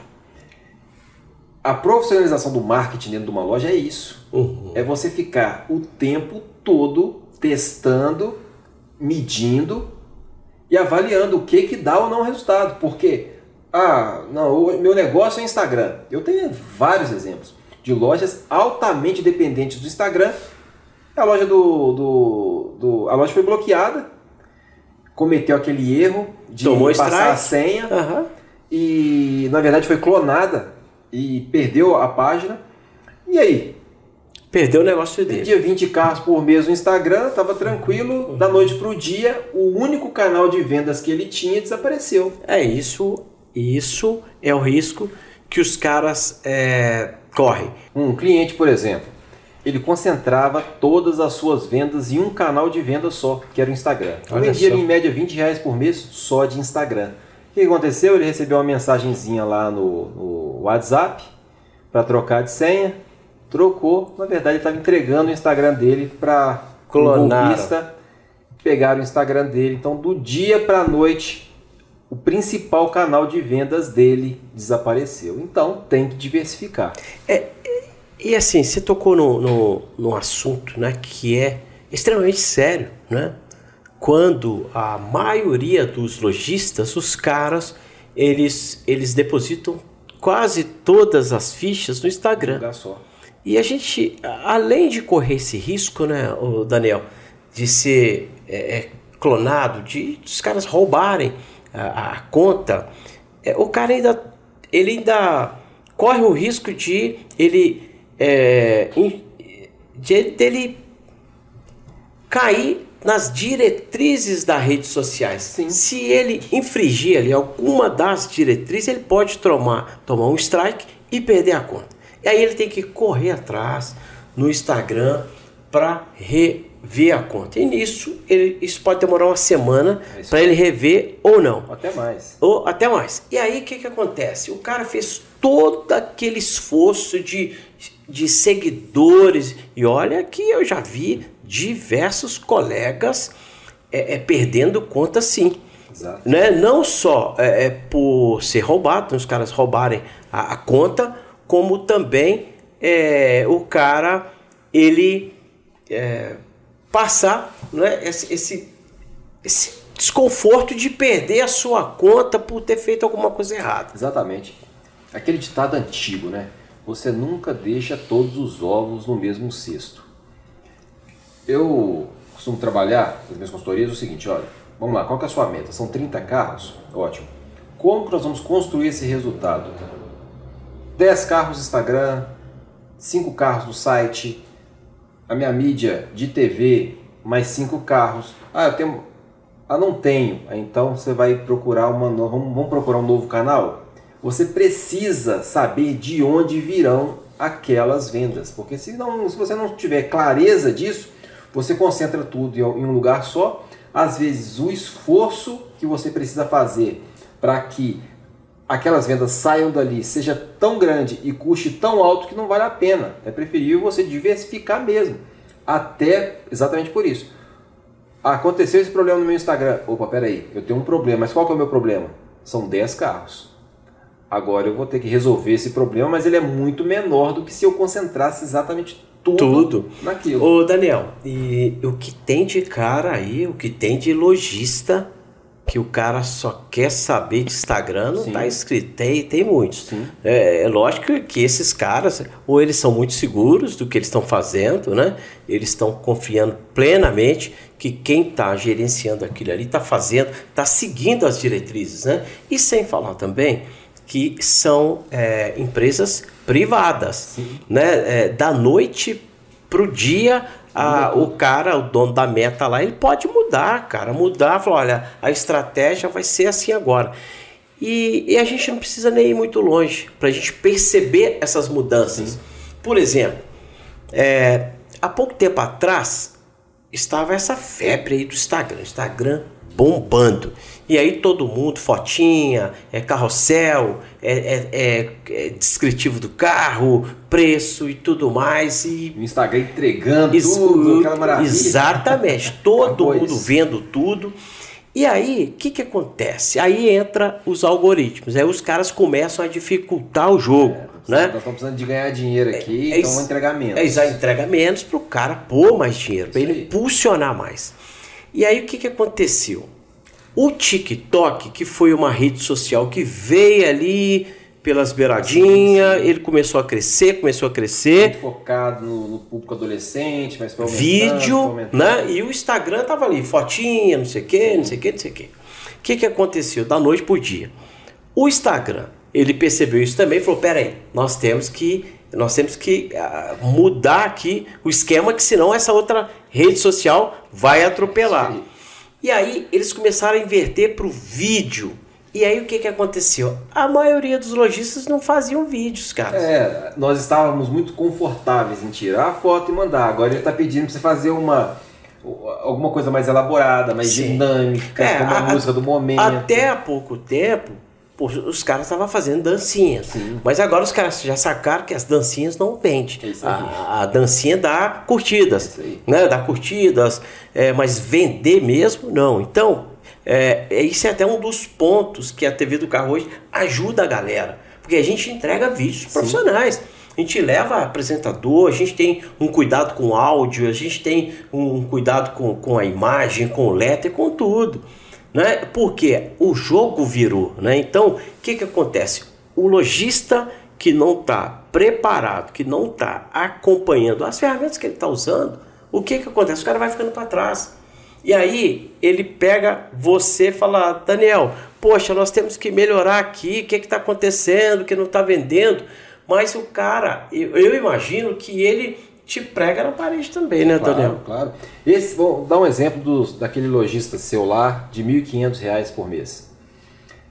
A profissionalização do marketing dentro de uma loja é isso. É você ficar o tempo todo testando, medindo e avaliando o que dá ou não resultado. Porque, o meu negócio é Instagram. Eu tenho vários exemplos de lojas altamente dependentes do Instagram. A loja a loja foi bloqueada, cometeu aquele erro de passar a senha e na verdade foi clonada e perdeu a página. E aí? Perdeu o negócio dele. Vendia 20 carros por mês no Instagram, estava tranquilo, da noite para o dia, o único canal de vendas que ele tinha desapareceu. Isso é o risco que os caras correm. Um cliente, por exemplo, ele concentrava todas as suas vendas em um canal de venda só, que era o Instagram. Ele vendia em média R$ 20 por mês só de Instagram. O que aconteceu? Ele recebeu uma mensagenzinha lá no WhatsApp para trocar de senha, trocou, na verdade ele estava entregando o Instagram dele para um golpista, pegaram o Instagram dele. Então do dia para a noite o principal canal de vendas dele desapareceu. Então tem que diversificar. E assim, você tocou no assunto, né, que é extremamente sério, né? Quando a maioria dos lojistas, os caras, eles depositam quase todas as fichas no Instagram. Um lugar só. E a gente, além de correr esse risco, né, Daniel, de ser clonado, de os caras roubarem a conta, o cara ainda corre o risco de ele cair nas diretrizes das redes sociais. Sim. Se ele infringir ali alguma das diretrizes, ele pode tomar um strike e perder a conta. E aí ele tem que correr atrás no Instagram para rever a conta. E nisso, isso pode demorar uma semana para ele rever ou não. Até mais. E aí o que acontece? O cara fez todo aquele esforço de seguidores. E olha que eu já vi diversos colegas perdendo conta sim. Exato. Né? Não só por ser roubado, os caras roubarem a conta, como também o cara ele passar, né, esse desconforto de perder a sua conta por ter feito alguma coisa errada. Exatamente. Aquele ditado antigo, né? Você nunca deixa todos os ovos no mesmo cesto. Eu costumo trabalhar nas minhas consultorias o seguinte, olha, vamos lá, qual que é a sua meta? São 30 carros? Ótimo. Como que nós vamos construir esse resultado? 10 carros no Instagram, 5 carros no site, a minha mídia de TV, mais 5 carros. Não tenho. Então você vai procurar vamos procurar um novo canal? Você precisa saber de onde virão aquelas vendas, porque se você não tiver clareza disso, você concentra tudo em um lugar só. Às vezes o esforço que você precisa fazer para que aquelas vendas saiam dali seja tão grande e custe tão alto que não vale a pena. É preferível você diversificar mesmo. Até exatamente por isso. Aconteceu esse problema no meu Instagram. Opa, peraí, eu tenho um problema. Mas qual que é o meu problema? São 10 carros. Agora eu vou ter que resolver esse problema, mas ele é muito menor do que se eu concentrasse exatamente tudo naquilo. Ô Daniel, e o que tem de cara aí, o que tem de lojista que o cara só quer saber de Instagram, não Sim. tá inscrito. Tem muitos. Sim. É lógico que esses caras, ou eles são muito seguros do que eles estão fazendo, né? Eles estão confiando plenamente que quem está gerenciando aquilo ali está fazendo, está seguindo as diretrizes, né? E sem falar também que são empresas privadas, né? Da noite para o dia, o cara, o dono da Meta lá, ele pode mudar, cara, falar, olha, a estratégia vai ser assim agora. E a gente não precisa nem ir muito longe para a gente perceber essas mudanças. Sim. Por exemplo, há pouco tempo atrás estava essa febre aí do Instagram bombando. E aí todo mundo, fotinha, carrossel, descritivo do carro, preço e tudo mais. E o Instagram entregando tudo, aquela maravilha. Exatamente, todo mundo vendo tudo. E aí, o que acontece? Aí entra os algoritmos, aí os caras começam a dificultar o jogo. Né? Nós estamos precisando de ganhar dinheiro aqui, então vamos entregar menos. Entrega menos para o cara pôr mais dinheiro, para ele impulsionar mais. E aí o que aconteceu? O TikTok, que foi uma rede social que veio ali pelas beiradinhas, ele começou a crescer. Muito focado no público adolescente, mas foi aumentando, vídeo, né? E o Instagram tava ali, fotinha, não sei o que. O que aconteceu da noite pro dia? O Instagram, ele percebeu isso também e falou, peraí, nós temos que mudar aqui o esquema, que senão essa outra rede social vai atropelar. E aí eles começaram a inverter para o vídeo. E aí o que aconteceu? A maioria dos lojistas não faziam vídeos, cara. Nós estávamos muito confortáveis em tirar a foto e mandar. Agora ele está pedindo para você fazer alguma coisa mais elaborada, mais dinâmica, como a música do momento. Até há pouco tempo, os caras estavam fazendo dancinhas. Sim. Mas agora os caras já sacaram que as dancinhas não vendem. A dancinha dá curtidas. Né? Dá curtidas, mas vender mesmo, não. Então, isso é até um dos pontos que a TV do Carro hoje ajuda a galera. Porque a gente entrega vídeos profissionais. A gente leva apresentador, a gente tem um cuidado com o áudio, a gente tem um cuidado com a imagem, com o letra e com tudo. Né? Porque o jogo virou, né? Então, o que acontece? O lojista que não está preparado, que não está acompanhando as ferramentas que ele está usando, o que acontece? O cara vai ficando para trás. E aí, ele pega você e fala, Daniel, poxa, nós temos que melhorar aqui, o que está acontecendo, que não está vendendo. Mas o cara, eu imagino que ele te prega na parede também, né, Daniel? Claro. Vou dar um exemplo daquele lojista celular de R$ 1.500 por mês.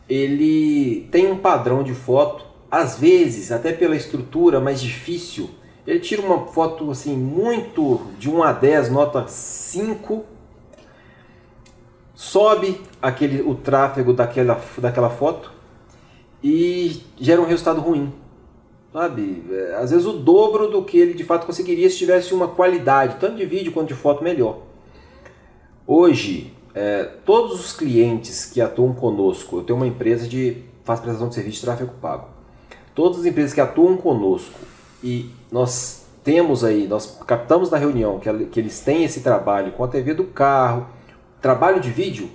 Ele tem um padrão de foto, às vezes, até pela estrutura mais difícil, ele tira uma foto assim, muito de 1 a 10, nota 5, sobe o tráfego daquela foto e gera um resultado ruim. Sabe? Às vezes o dobro do que ele de fato conseguiria se tivesse uma qualidade, tanto de vídeo quanto de foto, melhor. Hoje, todos os clientes que atuam conosco, eu tenho uma empresa que faz prestação de serviço de tráfego pago. Todas as empresas que atuam conosco e nós captamos na reunião que eles têm esse trabalho com a TV do carro, trabalho de vídeo,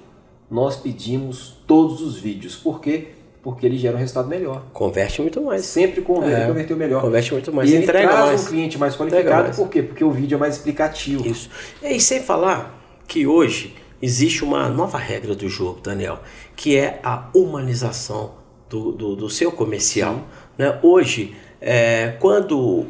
nós pedimos todos os vídeos. Por quê? Porque ele gera um resultado melhor. Converte muito mais. Sempre converteu melhor. Converte muito mais. E ele entrega traz mais. Um cliente mais qualificado. Por quê? Porque o vídeo é mais explicativo. Isso. E sem falar que hoje existe uma nova regra do jogo, Daniel, que é a humanização do seu comercial. Né? Hoje, quando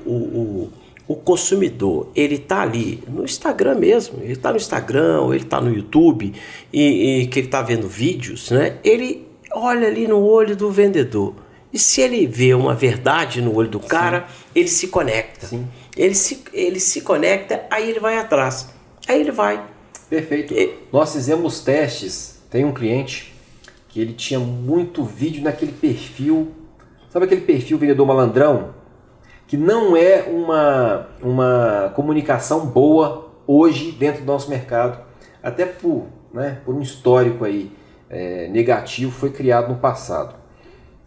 o consumidor ele está ali no Instagram mesmo, ele está no Instagram, ou ele está no YouTube, e que ele está vendo vídeos, né? Ele olha ali no olho do vendedor. E se ele vê uma verdade no olho do cara, ele se conecta. Sim. Ele se conecta, aí ele vai atrás. Aí ele vai. Perfeito. Nós fizemos testes. Tem um cliente que ele tinha muito vídeo naquele perfil. Sabe aquele perfil vendedor malandrão? Que não é uma comunicação boa hoje dentro do nosso mercado. Até por um histórico aí negativo foi criado no passado.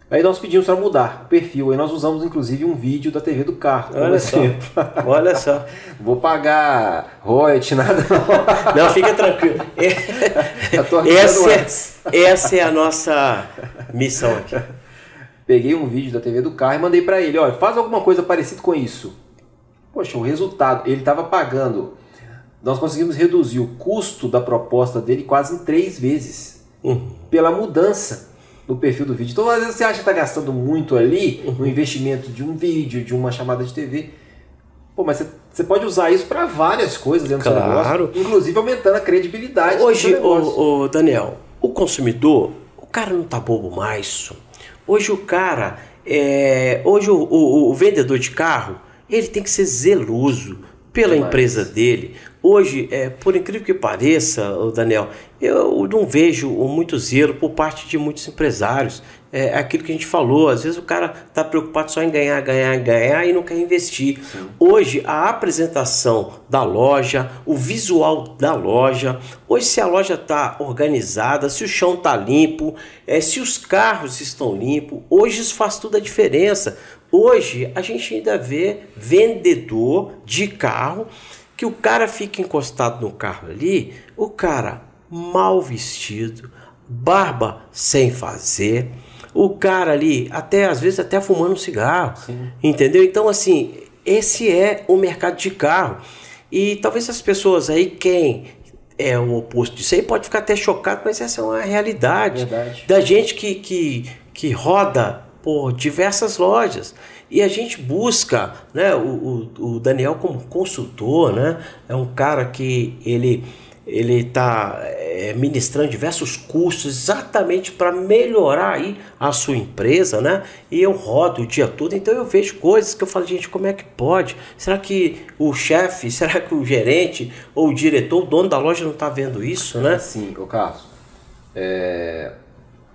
Aí nós pedimos para mudar o perfil, aí nós usamos inclusive um vídeo da TV do carro. Olha só, olha só. Vou pagar royalty, nada não. Não, fica tranquilo. Essa é a nossa missão aqui. Peguei um vídeo da TV do carro e mandei para ele, olha, faz alguma coisa parecida com isso. Poxa, o resultado, ele estava pagando, nós conseguimos reduzir o custo da proposta dele quase em 3 vezes, pela mudança no perfil do vídeo. Então, às vezes você acha que está gastando muito ali no investimento de um vídeo, de uma chamada de TV. Pô, mas você pode usar isso para várias coisas dentro do seu negócio, inclusive aumentando a credibilidade do seu negócio. Hoje, Daniel, o consumidor, o cara não tá bobo mais. Hoje o cara, hoje o vendedor de carro, ele tem que ser zeloso pela empresa dele. Hoje, por incrível que pareça, Daniel, eu não vejo muito zelo por parte de muitos empresários. É aquilo que a gente falou, às vezes o cara está preocupado só em ganhar e não quer investir. Sim. Hoje, a apresentação da loja, o visual da loja, hoje se a loja está organizada, se o chão está limpo, se os carros estão limpos, hoje isso faz toda a diferença. Hoje a gente ainda vê vendedor de carro que o cara fica encostado no carro ali, o cara mal vestido, barba sem fazer, o cara ali às vezes até fumando um cigarro. Sim. Entendeu? Então assim, esse é o mercado de carro. E talvez as pessoas aí, quem é o oposto disso aí, pode ficar até chocado, mas essa é uma realidade. Da gente que roda por diversas lojas. E a gente busca, né, o Daniel como consultor, né, é um cara que ele está ministrando diversos cursos exatamente para melhorar aí a sua empresa, né? E eu rodo o dia todo, então eu vejo coisas que eu falo, gente, como é que pode? Será que o chefe, será que o gerente ou o diretor, o dono da loja não está vendo isso, né? Sim, ô Carlos,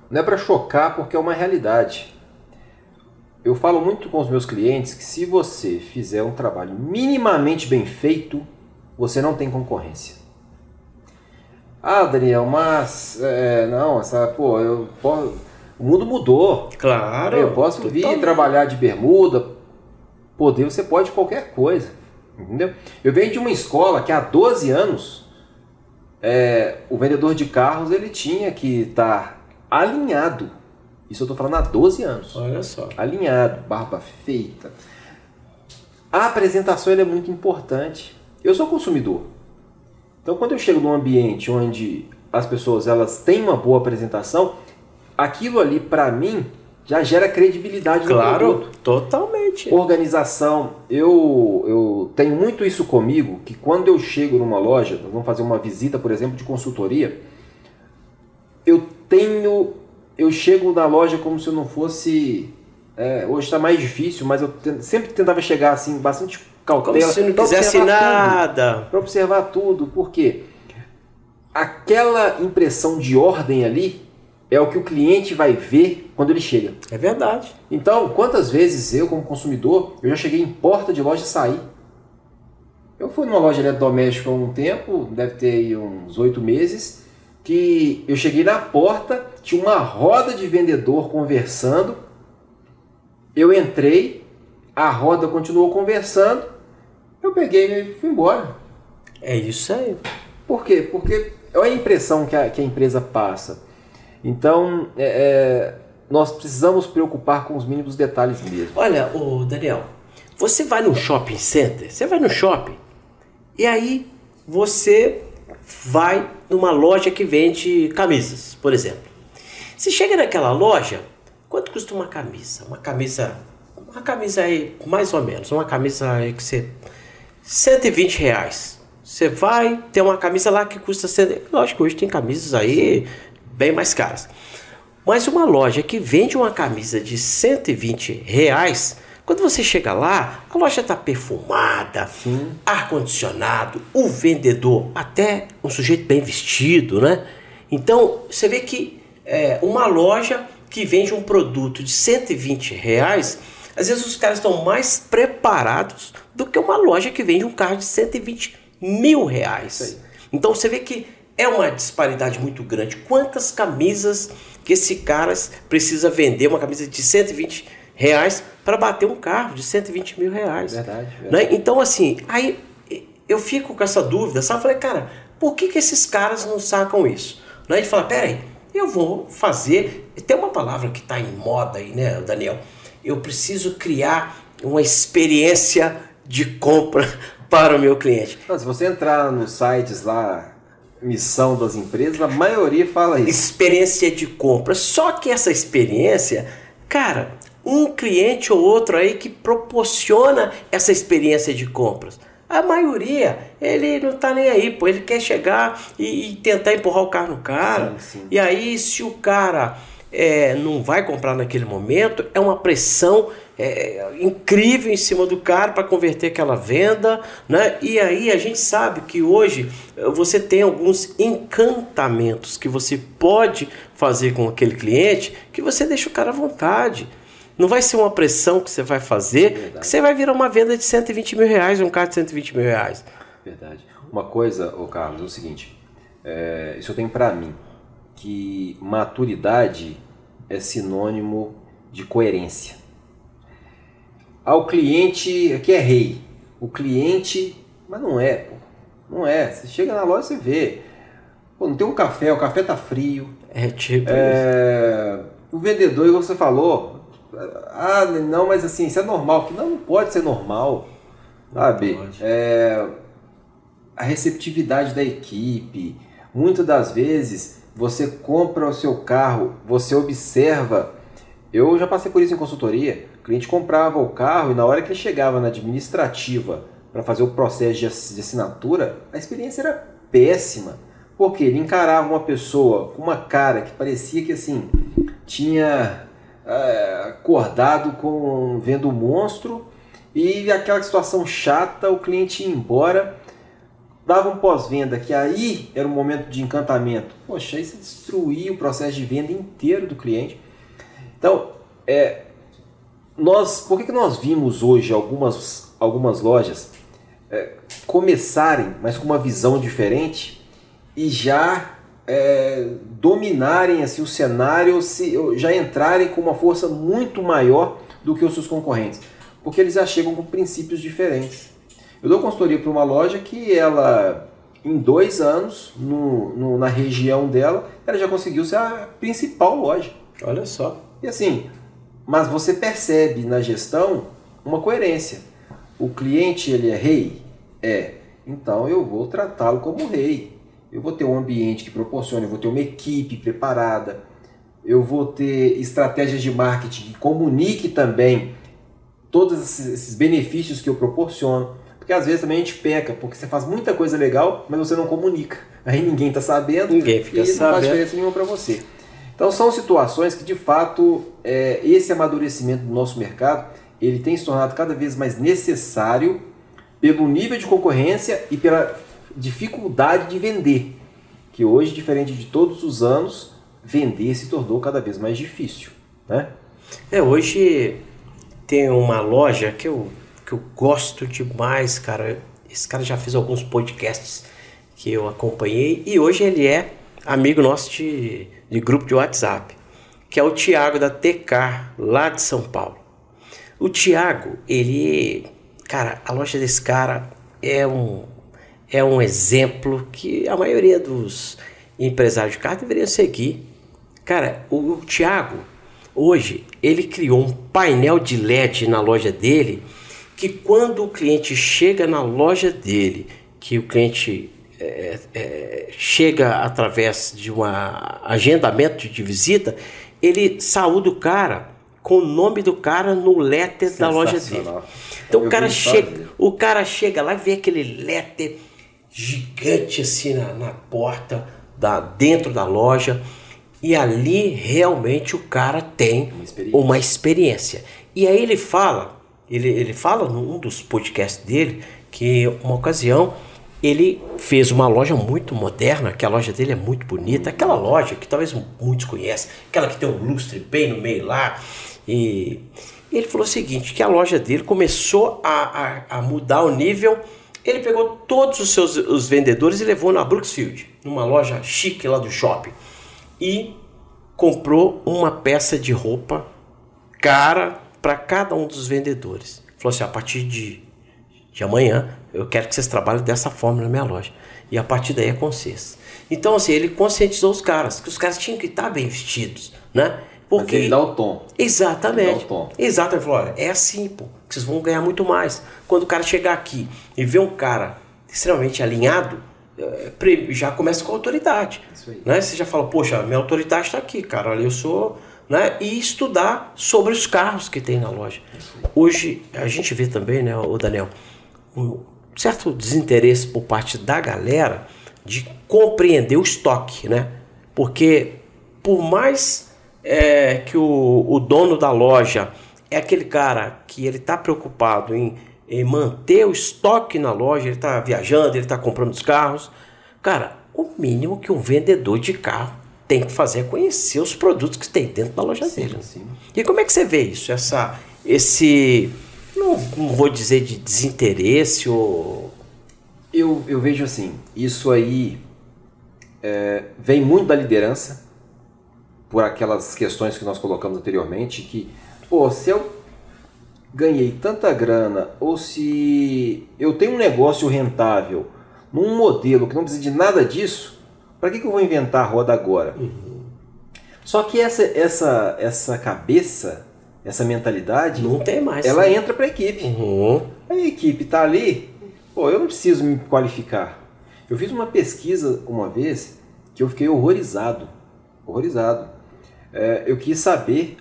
não é para chocar porque é uma realidade. Eu falo muito com os meus clientes que se você fizer um trabalho minimamente bem feito, você não tem concorrência. Ah, Daniel, mas o mundo mudou. Claro. Eu posso vir trabalhar de bermuda, você pode qualquer coisa, entendeu? Eu venho de uma escola que há 12 anos o vendedor de carros ele tinha que estar alinhado. Isso eu estou falando há 12 anos. Olha só. Alinhado, barba feita. A apresentação é muito importante. Eu sou consumidor. Então, quando eu chego num ambiente onde as pessoas elas têm uma boa apresentação, aquilo ali, para mim, já gera credibilidade no produto. Claro, totalmente. Organização. Eu tenho muito isso comigo, que quando eu chego numa loja, nós vamos fazer uma visita, por exemplo, de consultoria, eu chego na loja como se eu não fosse... hoje está mais difícil, mas eu sempre tentava chegar assim, bastante cautela. Como se não quisesse nada. Para observar tudo, porque aquela impressão de ordem ali é o que o cliente vai ver quando ele chega. É verdade. Então, quantas vezes eu, como consumidor, eu já cheguei em porta de loja e saí. Eu fui numa loja eletrodoméstica há um tempo, deve ter aí uns 8 meses, que eu cheguei na porta, tinha uma roda de vendedor conversando, eu entrei, a roda continuou conversando, eu peguei e fui embora. É isso aí. Por quê? Porque é a impressão que a empresa passa. Então, nós precisamos preocupar com os mínimos detalhes mesmo. Olha, Daniel, você vai no shopping center, você vai no shopping, e aí você vai numa loja que vende camisas, por exemplo. Você chega naquela loja, quanto custa uma camisa? Uma camisa aí, mais ou menos, uma camisa aí que você... R$120. Você vai ter uma camisa lá que custa... Lógico que hoje tem camisas aí bem mais caras. Mas uma loja que vende uma camisa de R$120, quando você chega lá, a loja está perfumada, ar-condicionado, o vendedor, até um sujeito bem vestido, né? Então, você vê que uma loja que vende um produto de R$120, às vezes os caras estão mais preparados do que uma loja que vende um carro de R$120 mil. Então, você vê que é uma disparidade muito grande. Quantas camisas que esse cara precisa vender, uma camisa de R$ 120 para bater um carro de R$ 120 mil. Verdade. Né? Então, assim, aí eu fico com essa dúvida, sabe? Eu falei, cara, por que esses caras não sacam isso? Né? A gente fala, peraí, eu vou fazer... Tem uma palavra que está em moda aí, né, Daniel? Eu preciso criar uma experiência de compra para o meu cliente. Não, se você entrar nos sites lá, missão das empresas, a maioria fala isso. Experiência de compra. Só que essa experiência, cara, um cliente ou outro aí que proporciona essa experiência de compras. A maioria, ele não tá nem aí, pô. Ele quer chegar e tentar empurrar o carro no cara. Sim. E aí, se o cara não vai comprar naquele momento, é uma pressão incrível em cima do cara para converter aquela venda, né? E aí a gente sabe que hoje você tem alguns encantamentos que você pode fazer com aquele cliente, que você deixa o cara à vontade. Não vai ser uma pressão que você vai fazer, que você vai virar uma venda de R$ 120 mil, um carro de R$ 120 mil. Verdade. Uma coisa, Carlos, é o seguinte, isso eu tenho para mim, que maturidade é sinônimo de coerência. Ao cliente, aqui é rei, o cliente, mas não é, pô. Não é. Você chega na loja e você vê, pô, não tem um café, o café tá frio. O vendedor, igual você falou, não, mas assim, isso é normal. Não pode ser normal, sabe? A receptividade da equipe. Muitas das vezes você compra o seu carro, você observa. Eu já passei por isso em consultoria. O cliente comprava o carro e na hora que ele chegava na administrativa para fazer o processo de assinatura, a experiência era péssima. Porque ele encarava uma pessoa com uma cara que parecia que assim tinha acordado vendo o monstro, e aquela situação chata, o cliente ia embora, dava um pós-venda, que aí era um momento de encantamento. Poxa, aí você destruía o processo de venda inteiro do cliente. Então, por que nós vimos hoje algumas lojas começarem, mas com uma visão diferente, e já dominarem assim, o cenário, já entrarem com uma força muito maior do que os seus concorrentes? Porque eles já chegam com princípios diferentes. Eu dou consultoria para uma loja que ela, em 2 anos, na região dela, ela já conseguiu ser a principal loja. Olha só. E assim, mas você percebe na gestão uma coerência. O cliente, ele é rei? Então eu vou tratá-lo como rei. Eu vou ter um ambiente que proporcione, eu vou ter uma equipe preparada, eu vou ter estratégias de marketing que comunique também todos esses benefícios que eu proporciono. Porque às vezes também a gente peca, porque você faz muita coisa legal, mas você não comunica. Aí ninguém está sabendo, ninguém fica sabendo. Não faz diferença nenhuma para você. Então são situações que de fato esse amadurecimento do nosso mercado, ele tem se tornado cada vez mais necessário pelo nível de concorrência e pela dificuldade de vender, que hoje, diferente de todos os anos, vender se tornou cada vez mais difícil, né? Hoje tem uma loja que eu gosto demais, cara. Esse cara já fez alguns podcasts que eu acompanhei, e hoje ele é amigo nosso de grupo de WhatsApp, que é o Thiago da TK, lá de São Paulo. O Thiago, cara, a loja desse cara é um exemplo que a maioria dos empresários de carro deveriam seguir. Cara, o Thiago, hoje, ele criou um painel de LED na loja dele, que quando o cliente chega na loja dele, que o cliente chega através de um agendamento de visita, ele saúda o cara com o nome do cara no letter da loja dele. Então o cara chega lá e vê aquele letter gigante assim na porta, dentro da loja, e ali realmente o cara tem uma experiência. E aí ele fala num dos podcasts dele que uma ocasião ele fez uma loja muito moderna, que a loja dele é muito bonita, aquela loja que talvez muitos conhecem, aquela que tem um lustre bem no meio lá. E ele falou o seguinte, que a loja dele começou a mudar o nível Ele pegou todos os vendedores e levou na Brooksfield, numa loja chique lá do shopping, e comprou uma peça de roupa cara para cada um dos vendedores. Falou assim, a partir de amanhã eu quero que vocês trabalhem dessa forma na minha loja. E a partir daí é com vocês. Então assim, ele conscientizou os caras, que os caras tinham que estar bem vestidos, né? Porque ele dá o tom. Exatamente. Ele dá o tom. Exato. Ele falou, olha, é assim, pô, que vocês vão ganhar muito mais. Quando o cara chegar aqui e ver um cara extremamente alinhado, já começa com a autoridade. Isso aí. Né? Você já fala, poxa, minha autoridade está aqui, cara, olha, eu sou... Né? E estudar sobre os carros que tem na loja. Hoje, a gente vê também, né, o Daniel, um certo desinteresse por parte da galera de compreender o estoque, né? Porque por mais que o dono da loja é aquele cara que ele está preocupado em manter o estoque na loja, ele está viajando, ele está comprando os carros, cara, o mínimo que um vendedor de carro tem que fazer é conhecer os produtos que tem dentro da loja dele. Sim. E como é que você vê isso? Esse, não vou dizer de desinteresse ou... Eu vejo assim, isso aí vem muito da liderança, por aquelas questões que nós colocamos anteriormente, que, pô, se eu ganhei tanta grana, ou se eu tenho um negócio rentável num modelo que não precisa de nada disso, para que eu vou inventar a roda agora? Uhum. Só que essa cabeça, essa mentalidade, não tem mais. Ela entra para a equipe. Uhum. A equipe está ali, pô, eu não preciso me qualificar. Eu fiz uma pesquisa uma vez que eu fiquei horrorizado. Eu quis saber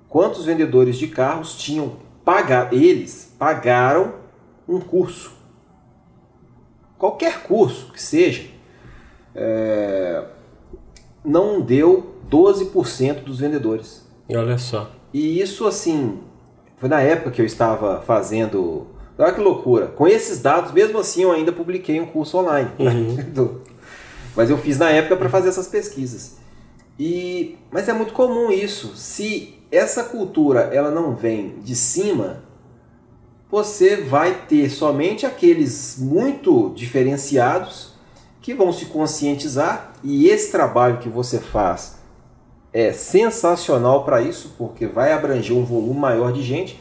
quantos vendedores de carros tinham pagado, eles pagaram um curso. Qualquer curso que seja, não deu 12% dos vendedores. E olha só. E isso, assim, foi na época que eu estava fazendo... Olha que loucura. Com esses dados, mesmo assim, eu ainda publiquei um curso online. Uhum. Mas eu fiz na época para fazer essas pesquisas. Mas é muito comum isso. Se essa cultura ela não vem de cima, você vai ter somente aqueles muito diferenciados que vão se conscientizar, e esse trabalho que você faz é sensacional para isso, porque vai abranger um volume maior de gente,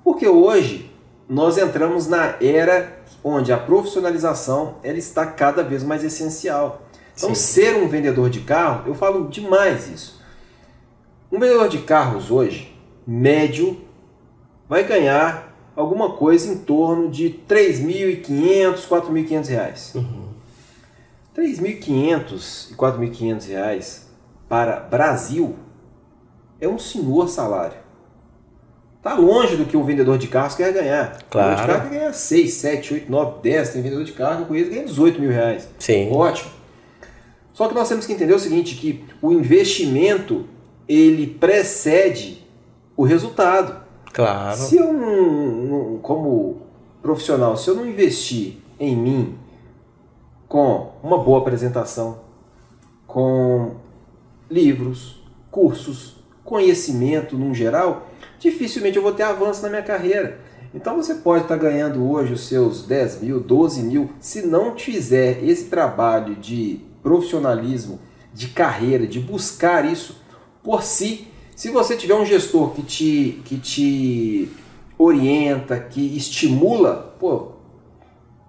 porque hoje nós entramos na era onde a profissionalização ela está cada vez mais essencial. Então, ser um vendedor de carro, eu falo demais isso. Um vendedor de carros hoje, médio, vai ganhar alguma coisa em torno de R$ 3.500, R$ 4.500. Uhum. R$ 3.500 e R$ 4.500 para Brasil é um senhor salário. Está longe do que um vendedor de carros quer ganhar. Claro. O vendedor de carro quer ganhar 6, 7, 8, 9, 10. Tem vendedor de carro que eu conheço que ganha R$ 18.000. Sim. Ótimo. Só que nós temos que entender o seguinte, que o investimento ele precede o resultado. Claro. Se eu como profissional, se eu não investir em mim com uma boa apresentação, com livros, cursos, conhecimento num geral, dificilmente eu vou ter avanço na minha carreira. Então você pode estar ganhando hoje os seus 10 mil, 12 mil, se não fizer esse trabalho de profissionalismo, de carreira, de buscar isso por si. Se você tiver um gestor que te orienta, que estimula, pô,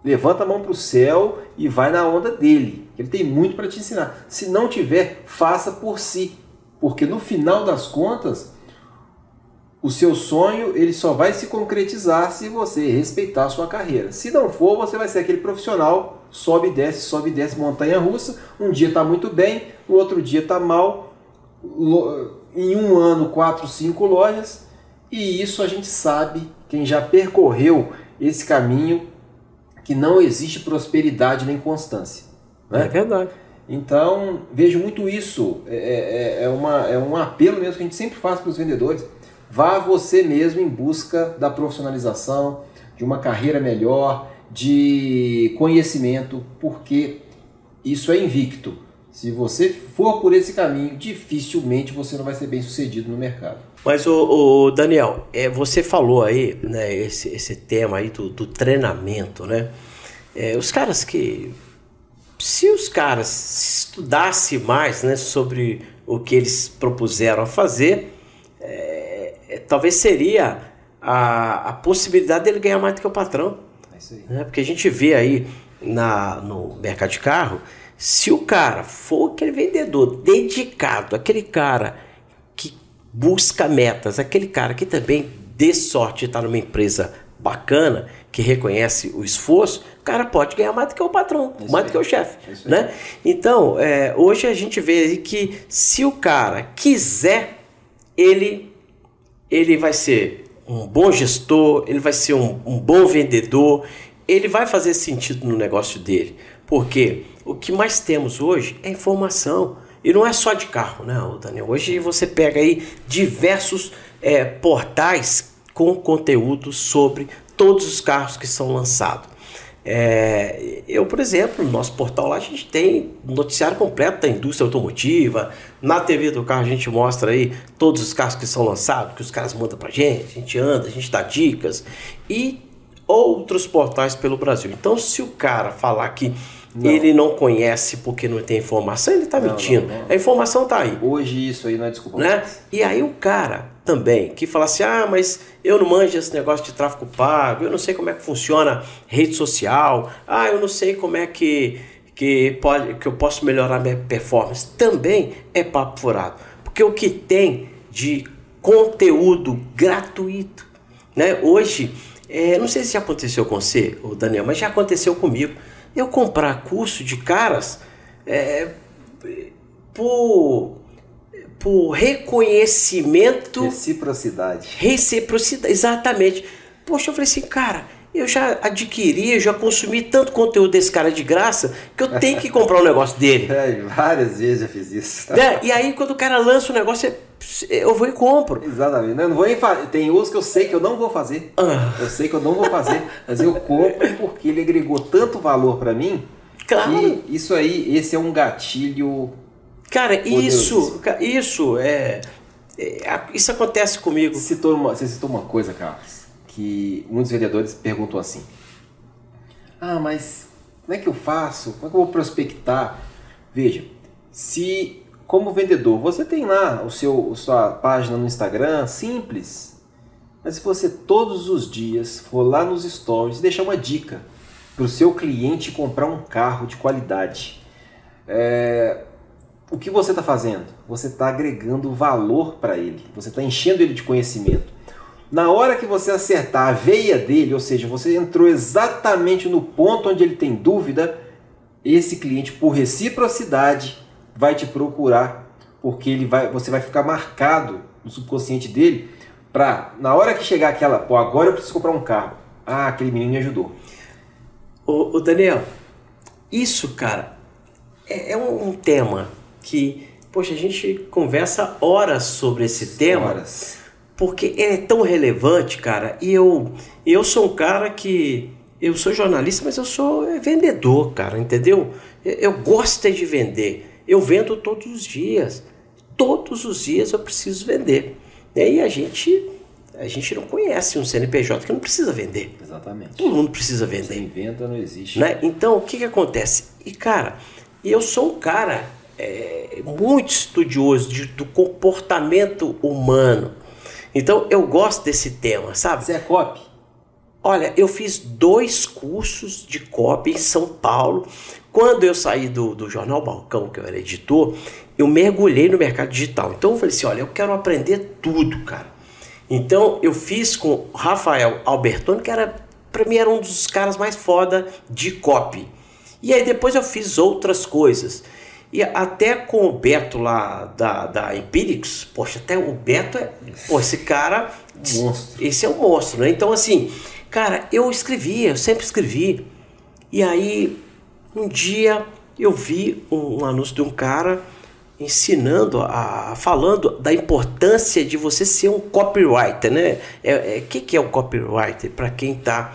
levanta a mão para o céu e vai na onda dele. Ele tem muito para te ensinar. Se não tiver, faça por si. Porque no final das contas, o seu sonho ele só vai se concretizar se você respeitar a sua carreira. Se não for, você vai ser aquele profissional, sobe e desce, montanha russa. Um dia está muito bem, no outro dia está mal. Em um ano, 4, 5 lojas. E isso a gente sabe, quem já percorreu esse caminho, que não existe prosperidade nem constância. Né? É verdade. Então, vejo muito isso. É um apelo mesmo que a gente sempre faz para os vendedores. Vá você mesmo em busca da profissionalização, de uma carreira melhor, de conhecimento, porque isso é invicto. Se você for por esse caminho, dificilmente você não vai ser bem sucedido no mercado. Mas, o Daniel, você falou aí, né, esse tema aí do treinamento, né? os caras que... Se os caras estudassem mais, né, sobre o que eles propuseram a fazer, talvez seria a possibilidade dele ganhar mais do que o patrão. É isso aí. Né? Porque a gente vê aí no mercado de carro, se o cara for aquele vendedor dedicado, aquele cara que busca metas, aquele cara que também dê sorte de estar numa empresa bacana, que reconhece o esforço, o cara pode ganhar mais do que o patrão, mais do que o chefe. Né? Então, hoje a gente vê aí que se o cara quiser, ele vai ser um bom gestor, ele vai ser um bom vendedor, ele vai fazer sentido no negócio dele. Porque o que mais temos hoje é informação. E não é só de carro, né, Daniel? Hoje você pega aí diversos portais com conteúdo sobre todos os carros que são lançados. Eu, por exemplo, no nosso portal lá a gente tem noticiário completo da indústria automotiva. Na TV do carro a gente mostra aí todos os carros que são lançados, que os caras mandam pra gente, a gente anda, a gente dá dicas e outros portais pelo Brasil. Então, se o cara falar que ele não conhece porque não tem informação, ele está mentindo. Não. A informação está aí. Hoje isso aí não é desculpa. Né? E aí o cara também que fala assim, mas eu não manjo esse negócio de tráfego pago, eu não sei como é que funciona rede social, eu não sei como é que eu posso melhorar minha performance. Também é papo furado. Porque o que tem de conteúdo gratuito, né? Hoje, não sei se já aconteceu com você, Daniel, mas já aconteceu comigo. Eu comprar curso de caras por reconhecimento. Reciprocidade, exatamente. Poxa, eu falei assim, cara, eu já adquiri, eu já consumi tanto conteúdo desse cara de graça que eu tenho que comprar um negócio dele. Várias vezes eu fiz isso. E aí quando o cara lança um negócio, eu vou e compro. Exatamente. Eu não vou tem usos que eu sei que eu não vou fazer. Eu sei que eu não vou fazer, mas eu compro porque ele agregou tanto valor para mim. Claro. Que isso aí, esse é um gatilho. Cara, isso acontece comigo. Você citou uma coisa, Carlos, que muitos vendedores perguntam assim: mas como é que eu faço? Como é que eu vou prospectar? Veja, se como vendedor você tem lá sua página no Instagram, simples, mas se você todos os dias for lá nos stories e deixar uma dica para o seu cliente comprar um carro de qualidade, o que você está fazendo? Você está agregando valor para ele, você está enchendo ele de conhecimento. Na hora que você acertar a veia dele, ou seja, você entrou exatamente no ponto onde ele tem dúvida, esse cliente, por reciprocidade, vai te procurar, porque você vai ficar marcado no subconsciente dele para, na hora que chegar aquela, agora eu preciso comprar um carro. Aquele menino me ajudou. Ô Daniel, isso, cara, é um tema que, poxa, a gente conversa horas sobre esse tema. Horas. Porque ele é tão relevante, cara, e eu sou um cara que... Eu sou jornalista, mas eu sou vendedor, cara, entendeu? Eu gosto de vender. Eu vendo todos os dias. Todos os dias eu preciso vender. E a gente não conhece um CNPJ que não precisa vender. Exatamente. Todo mundo precisa vender. Você inventa, não existe. Né? Então, o que acontece? E, cara, eu sou um cara muito estudioso do comportamento humano. Então, eu gosto desse tema, sabe? Você é copy? Olha, eu fiz 2 cursos de copy em São Paulo. Quando eu saí do Jornal Balcão, que eu era editor, eu mergulhei no mercado digital. Então eu falei assim, olha, eu quero aprender tudo, cara. Então eu fiz com o Rafael Albertoni, que para mim era um dos caras mais foda de copy. E aí depois eu fiz outras coisas. E até com o Beto lá da Empirics, poxa, até o Beto esse cara... Monstro. Esse é um monstro, né? Então assim, cara, eu sempre escrevi. E aí, um dia eu vi um anúncio de um cara ensinando, falando da importância de você ser um copywriter, né? Que é o copywriter? Para quem está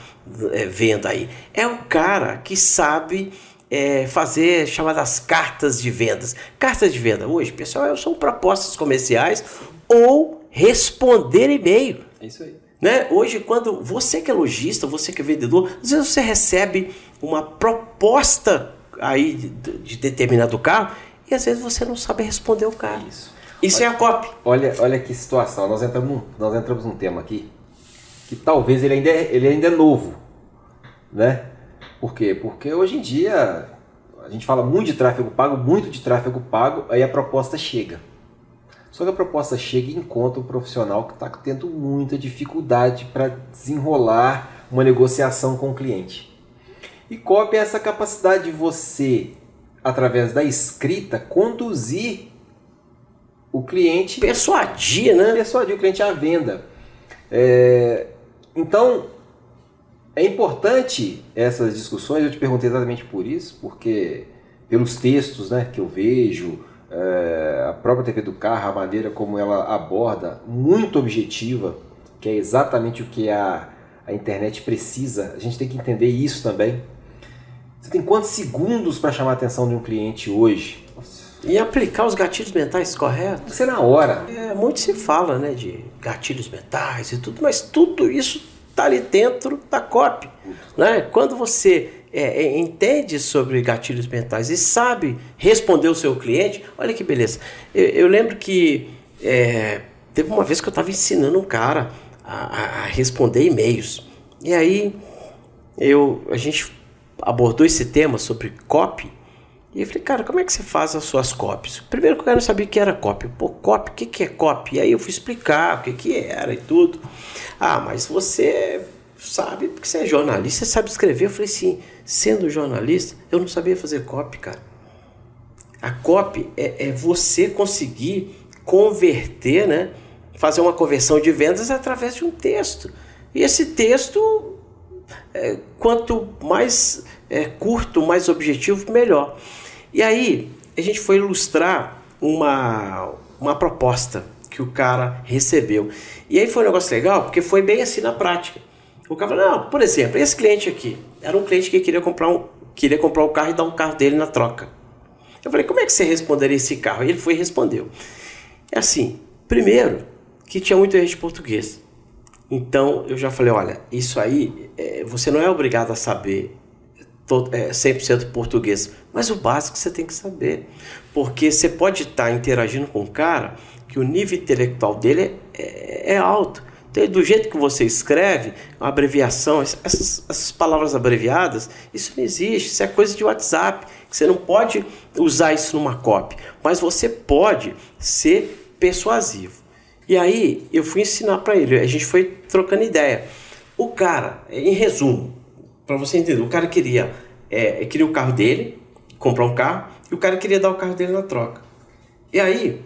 vendo aí, é o cara que sabe fazer chamadas cartas de vendas. Cartas de venda hoje, pessoal, são propostas comerciais ou responder e-mail. É isso aí. Né? Hoje, quando você que é lojista, você que é vendedor, às vezes você recebe uma proposta aí de determinado carro e às vezes você não sabe responder o cara. Isso é a copy. Olha que situação. Nós entramos num tema aqui que talvez ele ainda é novo, né? Por quê? Porque hoje em dia a gente fala muito de tráfego pago, aí a proposta chega. Só que a proposta chega e encontra um profissional que está tendo muita dificuldade para desenrolar uma negociação com o cliente. E copy é essa capacidade de você, através da escrita, conduzir o cliente... Persuadir, né? Persuadir o cliente à venda. Então, é importante essas discussões, eu te perguntei exatamente por isso, porque pelos textos, né, que eu vejo, a própria TV do carro, a maneira como ela aborda, muito objetiva, que é exatamente o que a internet precisa, a gente tem que entender isso também. Você tem quantos segundos para chamar a atenção de um cliente hoje? E aplicar os gatilhos mentais corretos. Você na hora. Muito se fala, né, de gatilhos mentais e tudo, mas tudo isso está ali dentro da copy, né? Quando você entende sobre gatilhos mentais e sabe responder o seu cliente, olha que beleza. Eu lembro que teve uma vez que eu estava ensinando um cara a responder e-mails. E aí a gente abordou esse tema sobre copy. E eu falei, cara, como é que você faz as suas copies? Primeiro que o cara não sabia o que era copy. Pô, copy, o que é copy? E aí eu fui explicar o que era e tudo. Ah, mas você sabe, porque você é jornalista, você sabe escrever. Eu falei assim, sendo jornalista, eu não sabia fazer copy, cara. A copy é você conseguir converter, né? Fazer uma conversão de vendas através de um texto. E esse texto, quanto mais curto, mais objetivo, melhor. E aí, a gente foi ilustrar uma proposta que o cara recebeu. E aí foi um negócio legal, porque foi bem assim na prática. O cara falou, não, por exemplo, esse cliente aqui, era um cliente que queria comprar um carro e dar um carro dele na troca. Eu falei, como é que você responderia esse carro? E ele foi e respondeu. É assim, primeiro, que tinha muito erro de português. Então, eu já falei, olha, isso aí, você não é obrigado a saber 100% português, mas o básico você tem que saber, porque você pode estar interagindo com um cara que o nível intelectual dele é alto. Então, do jeito que você escreve, uma abreviação, essas palavras abreviadas, isso não existe, isso é coisa de WhatsApp, você não pode usar isso numa copy, mas você pode ser persuasivo. E aí eu fui ensinar para ele, a gente foi trocando ideia. O cara, em resumo, para você entender, o cara queria o carro dele, comprar um carro, e o cara queria dar o carro dele na troca. E aí,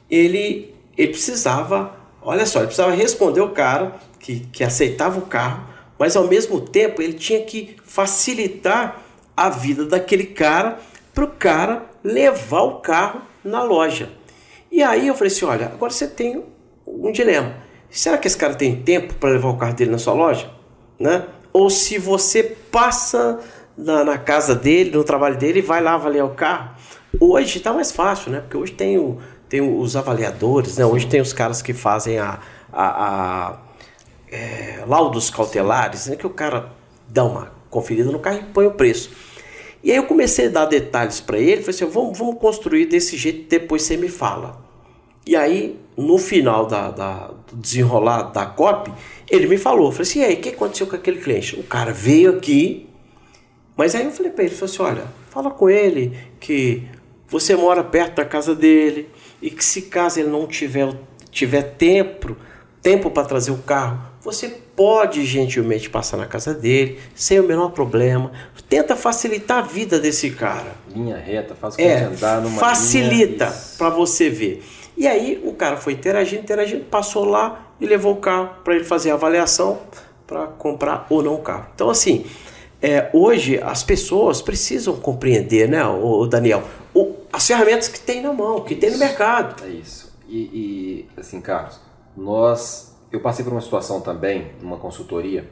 ele precisava, olha só, ele precisava responder o cara que aceitava o carro, mas ao mesmo tempo ele tinha que facilitar a vida daquele cara para o cara levar o carro na loja. E aí eu falei assim, olha, agora você tem um dilema. Será que esse cara tem tempo para levar o carro dele na sua loja? Né? Ou se você passa na casa dele, no trabalho dele, e vai lá avaliar o carro. Hoje está mais fácil, né? Porque hoje tem os avaliadores, né? Hoje tem os caras que fazem laudos cautelares, né? Que o cara dá uma conferida no carro e põe o preço. E aí eu comecei a dar detalhes para ele, falei assim, vamos construir desse jeito, depois você me fala. E aí, no final do desenrolar da copy, ele me falou, falei assim, e aí, o que aconteceu com aquele cliente? O cara veio aqui, mas aí eu falei para ele, falei assim, olha, fala com ele que você mora perto da casa dele e que se caso ele não tiver tempo para trazer o carro, você pode gentilmente passar na casa dele, sem o menor problema. Tenta facilitar a vida desse cara. Linha reta, faz o cliente andar numa facilita para você ver. E aí o cara foi interagindo, passou lá e levou o carro para ele fazer a avaliação para comprar ou não o carro. Então assim, hoje as pessoas precisam compreender, né, o Daniel, as ferramentas que tem na mão, que tem no mercado. É isso. E assim, Carlos, eu passei por uma situação também, numa consultoria,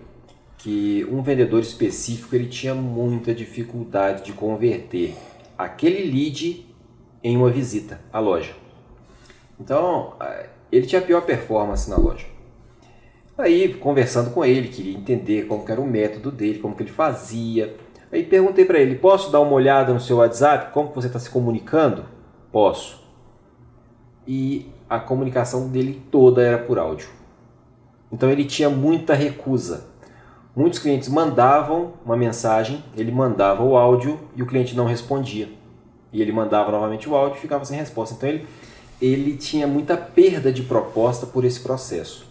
que um vendedor específico ele tinha muita dificuldade de converter aquele lead em uma visita à loja. Então, ele tinha a pior performance na loja. Aí, conversando com ele, queria entender como que era o método dele, como que ele fazia. Aí perguntei para ele, posso dar uma olhada no seu WhatsApp? Como que você está se comunicando? Posso. E a comunicação dele toda era por áudio. Então ele tinha muita recusa. Muitos clientes mandavam uma mensagem, ele mandava o áudio e o cliente não respondia. E ele mandava novamente o áudio e ficava sem resposta. Então ele tinha muita perda de proposta por esse processo.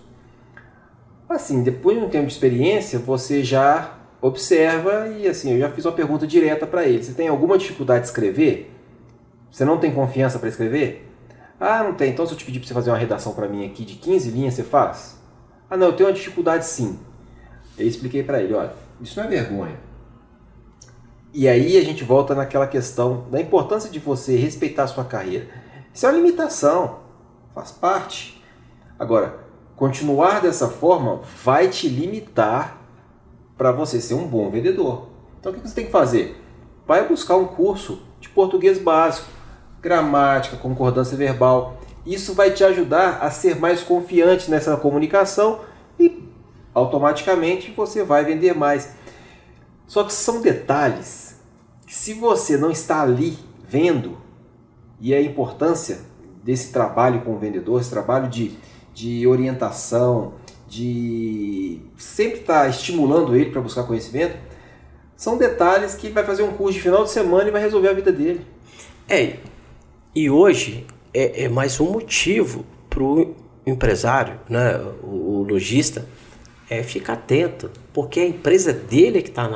Assim, depois de um tempo de experiência, você já observa e assim, eu já fiz uma pergunta direta para ele. Você tem alguma dificuldade de escrever? Você não tem confiança para escrever? Ah, não tem. Então se eu te pedir para você fazer uma redação para mim aqui de 15 linhas, você faz? Ah, não, eu tenho uma dificuldade sim. Eu expliquei para ele, olha, isso não é vergonha. E aí a gente volta naquela questão da importância de você respeitar a sua carreira. Isso é uma limitação, faz parte. Agora, continuar dessa forma vai te limitar para você ser um bom vendedor. Então o que você tem que fazer? Vai buscar um curso de português básico, gramática, concordância verbal. Isso vai te ajudar a ser mais confiante nessa comunicação e automaticamente você vai vender mais. Só que são detalhes que se você não está ali vendo, e a importância desse trabalho com o vendedor, esse trabalho de orientação, de sempre estar estimulando ele para buscar conhecimento, são detalhes que ele vai fazer um curso de final de semana e vai resolver a vida dele. E hoje é mais um motivo para o empresário, né, o lojista, ficar atento, porque a empresa dele é que está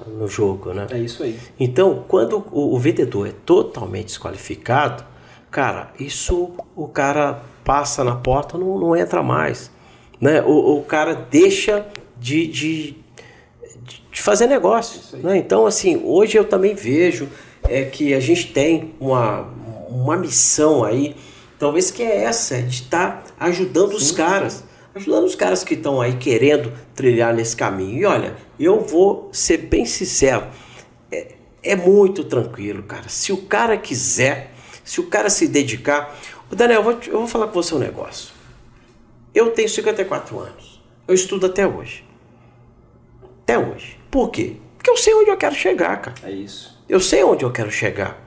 no jogo, né? É isso aí. Então, quando o vendedor é totalmente desqualificado, cara, isso o cara passa na porta, não entra mais, né? O cara deixa de fazer negócio, né? Então, assim, hoje eu também vejo que a gente tem uma missão aí, talvez que é essa, de estar ajudando os caras. Ajudando os caras que estão aí querendo trilhar nesse caminho. E olha, eu vou ser bem sincero, é muito tranquilo, cara. Se o cara quiser, se o cara se dedicar... Daniel, eu vou falar com você um negócio. Eu tenho 54 anos. Eu estudo até hoje. Até hoje. Por quê? Porque eu sei onde eu quero chegar, cara. É isso. Eu sei onde eu quero chegar.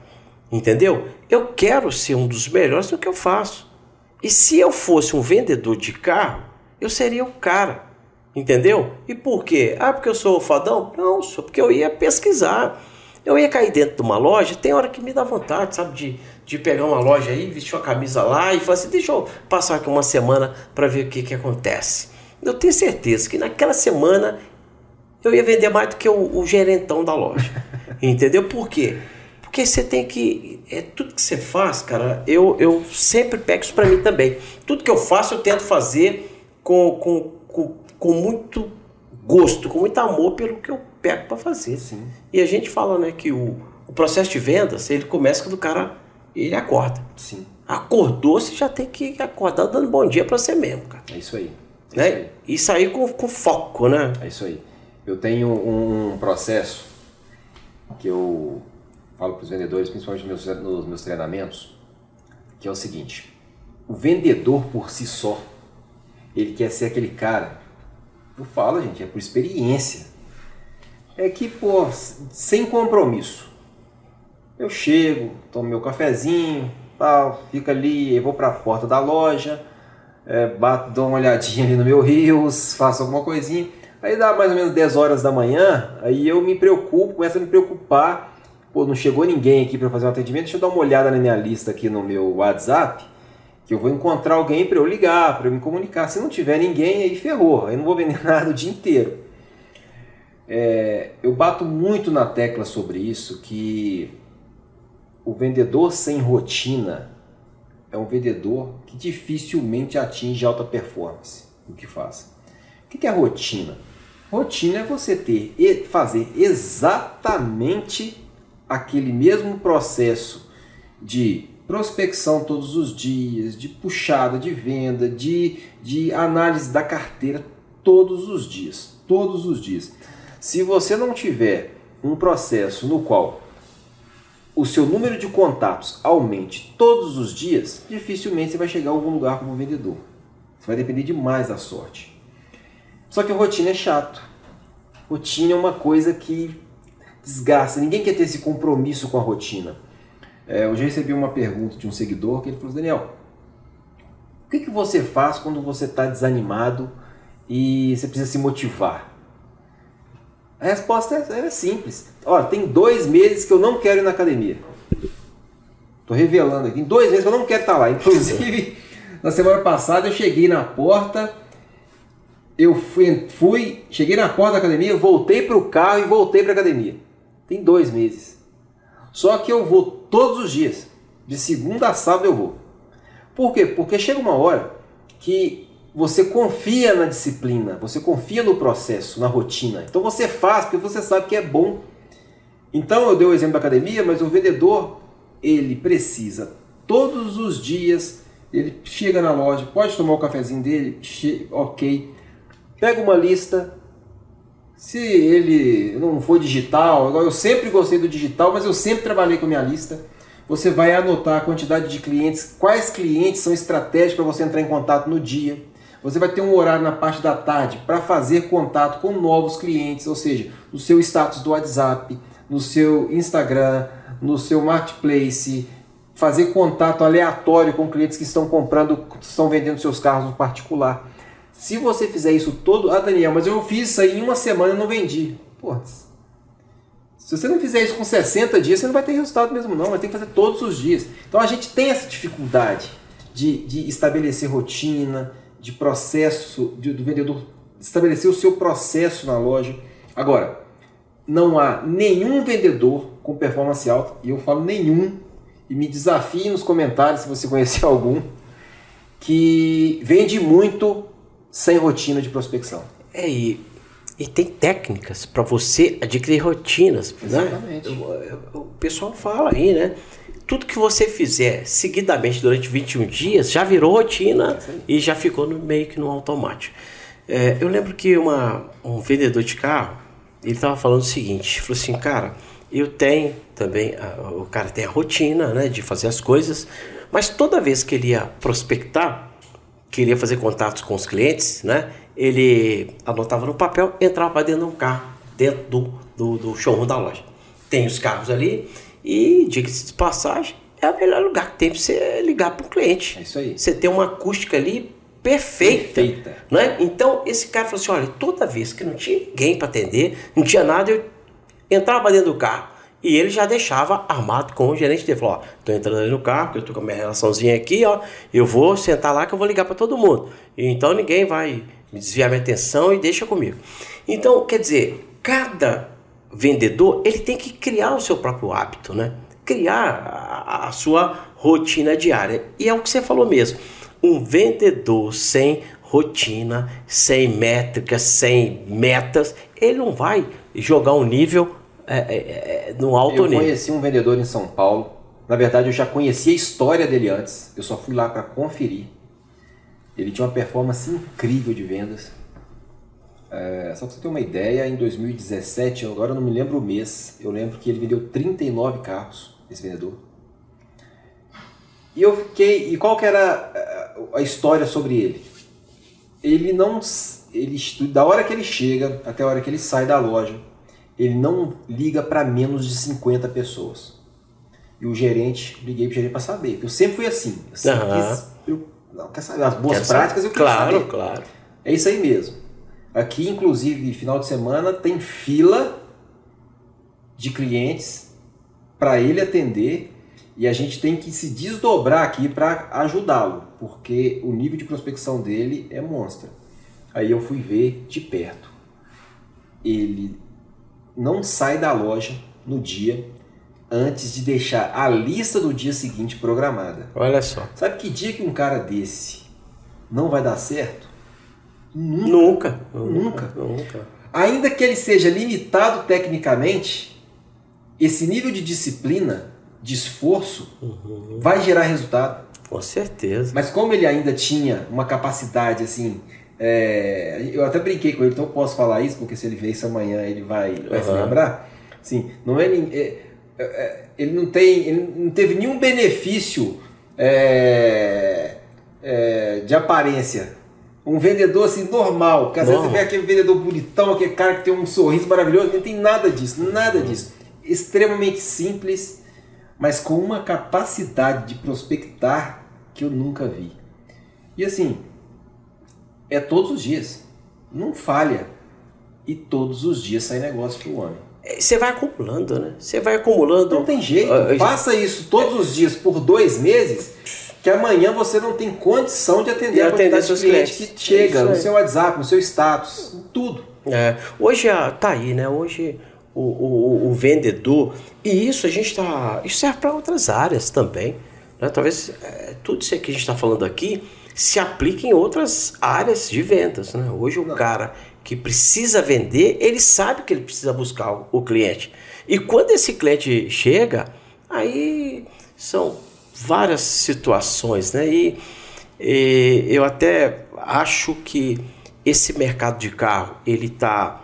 Entendeu? Eu quero ser um dos melhores no que eu faço. E se eu fosse um vendedor de carro, eu seria o cara, entendeu? E por quê? Ah, porque eu sou fodão? Não, só porque eu ia pesquisar. Eu ia cair dentro de uma loja, tem hora que me dá vontade, sabe, de pegar uma loja aí, vestir uma camisa lá e falar assim, deixa eu passar aqui uma semana para ver o que acontece. Eu tenho certeza que naquela semana eu ia vender mais do que o gerentão da loja, entendeu? Por quê? Porque você tem que... tudo que você faz, cara, eu sempre pego isso para mim também. Tudo que eu faço, eu tento fazer com muito gosto, com muito amor pelo que eu pego para fazer. Sim. E a gente fala, né, que o processo de vendas, ele começa quando o cara ele acorda. Sim. Acordou, você já tem que acordar dando bom dia para você mesmo, cara. É isso aí. Né? Isso aí. E sair com foco, né? É isso aí. Eu tenho um processo que eu falo para os vendedores, principalmente nos meus treinamentos, que é o seguinte: o vendedor por si só, ele quer ser aquele cara, eu falo, gente, é por experiência, é que, pô, sem compromisso, eu chego, tomo meu cafezinho, tal, fico ali, eu vou para a porta da loja, dou uma olhadinha ali no meu Reels, faço alguma coisinha, aí dá mais ou menos 10 horas da manhã, aí eu me preocupo, começo a me preocupar, pô, não chegou ninguém aqui para fazer um atendimento, deixa eu dar uma olhada na minha lista aqui no meu WhatsApp, que eu vou encontrar alguém para eu ligar, para eu me comunicar. Se não tiver ninguém, aí ferrou, aí não vou vender nada o dia inteiro. Eu bato muito na tecla sobre isso, que o vendedor sem rotina é um vendedor que dificilmente atinge alta performance no que faz. O que é rotina? Rotina é você fazer exatamente aquele mesmo processo de prospecção todos os dias, de puxada de venda, de análise da carteira todos os dias. Todos os dias. Se você não tiver um processo no qual o seu número de contatos aumente todos os dias, dificilmente você vai chegar a algum lugar como vendedor. Você vai depender demais da sorte. Só que a rotina é chato. Rotina é uma coisa que desgasta, ninguém quer ter esse compromisso com a rotina. Hoje eu recebi uma pergunta de um seguidor que ele falou: Daniel, o que você faz quando você está desanimado e você precisa se motivar? A resposta é simples. Olha, tem 2 meses que eu não quero ir na academia. Estou revelando aqui. Tem 2 meses que eu não quero estar lá. Inclusive, na semana passada eu cheguei na porta, cheguei na porta da academia, voltei para o carro e voltei para a academia. Tem 2 meses. Só que eu vou todos os dias. De segunda a sábado eu vou. Por quê? Porque chega uma hora que você confia na disciplina, você confia no processo, na rotina. Então você faz porque você sabe que é bom. Então eu dei o exemplo da academia, mas o vendedor, ele precisa todos os dias, ele chega na loja, pode tomar o cafezinho dele, ok, pega uma lista. Se ele não for digital, eu sempre gostei do digital, mas eu sempre trabalhei com a minha lista. Você vai anotar a quantidade de clientes, quais clientes são estratégicos para você entrar em contato no dia. Você vai ter um horário na parte da tarde para fazer contato com novos clientes, ou seja, no seu status do WhatsApp, no seu Instagram, no seu Marketplace, fazer contato aleatório com clientes que estão comprando, estão vendendo seus carros no particular. Se você fizer isso todo... Daniel, mas eu fiz isso aí em uma semana e não vendi. Pô, se você não fizer isso com 60 dias, você não vai ter resultado mesmo não, vai ter que fazer todos os dias. Então a gente tem essa dificuldade de estabelecer rotina, de processo, do vendedor estabelecer o seu processo na loja. Agora, não há nenhum vendedor com performance alta, e eu falo nenhum, e me desafie nos comentários se você conhecer algum, que vende muito sem rotina de prospecção. E tem técnicas para você adquirir rotinas. Exatamente. Né? O pessoal fala aí, né? Tudo que você fizer seguidamente durante 21 dias já virou rotina e já ficou meio que no automático. Eu lembro que um vendedor de carro, ele estava falando o seguinte, falou assim, cara, eu tenho também, o cara tem a rotina, né, de fazer as coisas, mas toda vez que ele ia prospectar, queria fazer contatos com os clientes, né, ele anotava no papel, entrava para dentro de um carro, dentro do showroom da loja. Tem os carros ali e, diga-se de passagem, é o melhor lugar que tem para você ligar para o cliente. É isso aí. Você tem uma acústica ali perfeita. Né? Então, esse cara falou assim, olha, toda vez que não tinha ninguém para atender, não tinha nada, eu entrava dentro do carro. E ele já deixava armado com o gerente dele. Falou, ó, tô entrando ali no carro, porque eu tô com a minha relaçãozinha aqui, ó. Eu vou sentar lá que eu vou ligar para todo mundo. Então ninguém vai me desviar minha atenção e deixa comigo. Então, quer dizer, cada vendedor, ele tem que criar o seu próprio hábito, né? Criar a sua rotina diária. E é o que você falou mesmo. Um vendedor sem rotina, sem métricas, sem metas, ele não vai jogar um nível no alto nível. Eu conheci um vendedor em São Paulo. Na verdade, eu já conhecia a história dele antes. Eu só fui lá para conferir. Ele tinha uma performance incrível de vendas. Só para você ter uma ideia, em 2017, agora eu não me lembro o mês, eu lembro que ele vendeu 39 carros, esse vendedor. E eu fiquei... E qual que era a história sobre ele? Da hora que ele chega até a hora que ele sai da loja, ele não liga para menos de 50 pessoas. E o gerente, liguei pro gerente para saber. Eu sempre fui assim. Quer saber as boas práticas, eu quero saber. Claro. É isso aí mesmo. Aqui, inclusive, final de semana, tem fila de clientes para ele atender e a gente tem que se desdobrar aqui para ajudá-lo, porque o nível de prospecção dele é monstro. Aí eu fui ver de perto. Ele não sai da loja no dia antes de deixar a lista do dia seguinte programada. Olha só. Sabe que dia que um cara desse não vai dar certo? Nunca. Ainda que ele seja limitado tecnicamente, esse nível de disciplina, de esforço, vai gerar resultado. Com certeza. Mas como ele ainda tinha uma capacidade assim... eu até brinquei com ele, então eu posso falar isso, porque se ele ver isso amanhã ele vai se lembrar. Assim, ele não teve nenhum benefício de aparência. Um vendedor assim normal, porque às vezes você vê aquele vendedor bonitão, aquele cara que tem um sorriso maravilhoso, não tem nada disso, nada disso. Extremamente simples, mas com uma capacidade de prospectar que eu nunca vi. E assim, é todos os dias, não falha. E todos os dias sai negócio pro homem. Você vai acumulando, né? Você vai acumulando. Não tem jeito, faça isso todos os dias por 2 meses, que amanhã você não tem condição de atender a quantidade de clientes que chega no seu WhatsApp, no seu status, tudo. Hoje tá aí, né? Hoje o vendedor, e isso a gente tá. Isso serve para outras áreas também. Né? Talvez tudo isso que a gente está falando aqui se aplique em outras áreas de vendas. Né? Hoje o cara que precisa vender, ele sabe que ele precisa buscar o cliente. E quando esse cliente chega, aí são várias situações, né? E eu até acho que esse mercado de carro, ele tá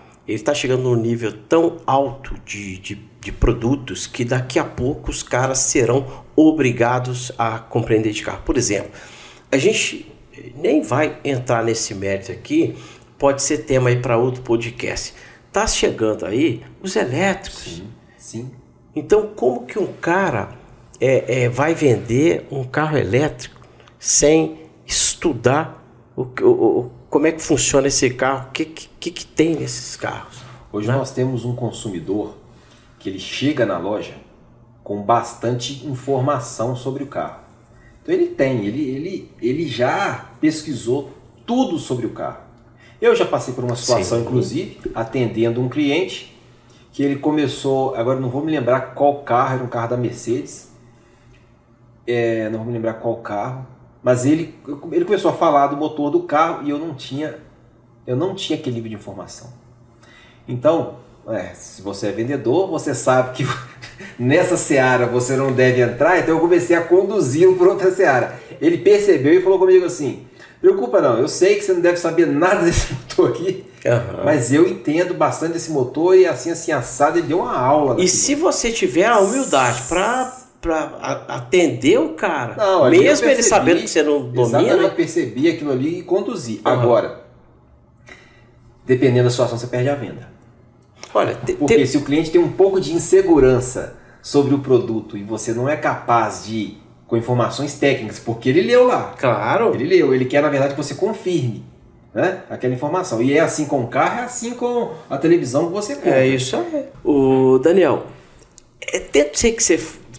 chegando num nível tão alto de produtos que daqui a pouco os caras serão obrigados a compreender de carro. Por exemplo, a gente nem vai entrar nesse mérito aqui, pode ser tema aí para outro podcast. Tá chegando aí os elétricos. Sim, sim. Então, como que um cara vai vender um carro elétrico sem estudar como é que funciona esse carro? O que tem nesses carros? Hoje nós temos um consumidor que ele chega na loja com bastante informação sobre o carro. Então ele já pesquisou tudo sobre o carro. Eu já passei por uma situação, inclusive, atendendo um cliente que ele começou, agora não vou me lembrar qual carro, era um carro da Mercedes, não vou me lembrar qual carro, mas ele começou a falar do motor do carro e eu não tinha aquele nível de informação. Então, se você é vendedor, você sabe que nessa seara você não deve entrar, então eu comecei a conduzi-lo por outra seara. Ele percebeu e falou comigo assim: preocupa não, eu sei que você não deve saber nada desse motor aqui, mas eu entendo bastante desse motor e assim assado, ele deu uma aula. E se você tiver a humildade para atender o cara, não, mesmo ele sabendo que você não domina. Exatamente, eu percebi aquilo ali e conduzi. Agora, dependendo da situação, você perde a venda. Olha, porque se o cliente tem um pouco de insegurança sobre o produto e você não é capaz de, com informações técnicas, porque ele leu lá. Claro. Ele leu, ele quer na verdade que você confirme, né, aquela informação. E é assim com o carro, é assim com a televisão que você compra. É isso aí. O Daniel, dentro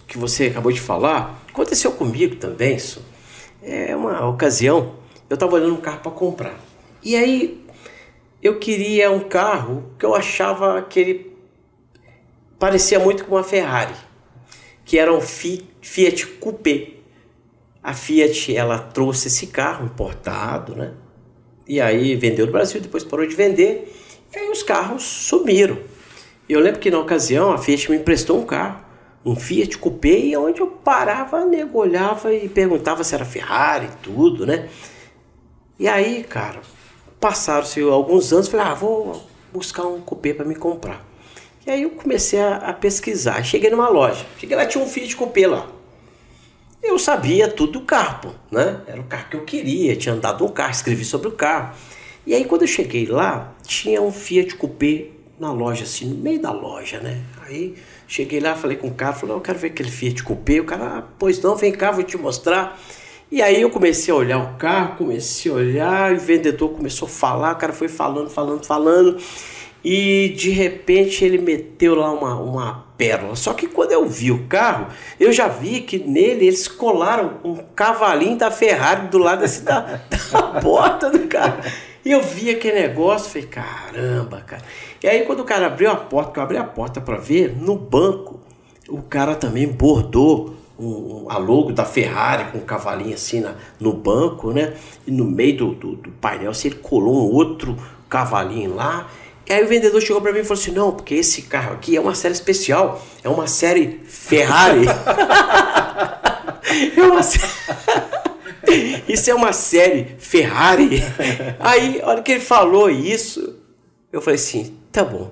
que você acabou de falar, aconteceu comigo também isso. É uma ocasião, eu estava olhando um carro para comprar. E aí eu queria um carro que eu achava que ele parecia muito com uma Ferrari, que era um Fiat Coupé. A Fiat, ela trouxe esse carro importado, né? E aí vendeu no Brasil, depois parou de vender, e aí os carros sumiram. E eu lembro que na ocasião a Fiat me emprestou um carro, um Fiat Coupé, e onde eu parava, nego olhava e perguntava se era Ferrari e tudo, né? E aí, cara, passaram-se alguns anos, falei, vou buscar um Coupé para me comprar. E aí eu comecei a pesquisar, cheguei numa loja, cheguei lá, tinha um Fiat Coupé lá. Eu sabia tudo do carro, né? Era o carro que eu queria, tinha andado no carro, escrevi sobre o carro. E aí quando eu cheguei lá, tinha um Fiat Coupé na loja, assim, no meio da loja, né? Aí cheguei lá, falei com o cara, falei, eu quero ver aquele Fiat Coupé. O cara, pois não, vem cá, vou te mostrar. E aí eu comecei a olhar o carro, comecei a olhar, e o vendedor começou a falar, o cara foi falando, e de repente ele meteu lá uma pérola. Só que quando eu vi o carro, eu já vi que nele eles colaram um cavalinho da Ferrari do lado assim, da porta do carro. E eu vi aquele negócio, falei, caramba, cara. E aí quando o cara abriu a porta, que eu abri a porta para ver, no banco, o cara também bordou a logo da Ferrari com um cavalinho assim no banco, né? E no meio do painel, assim, ele colou um outro cavalinho lá. E aí o vendedor chegou para mim e falou assim, não, porque esse carro aqui é uma série especial, é uma série Ferrari. Isso é uma série Ferrari. Aí, a hora que ele falou isso, eu falei assim, tá bom,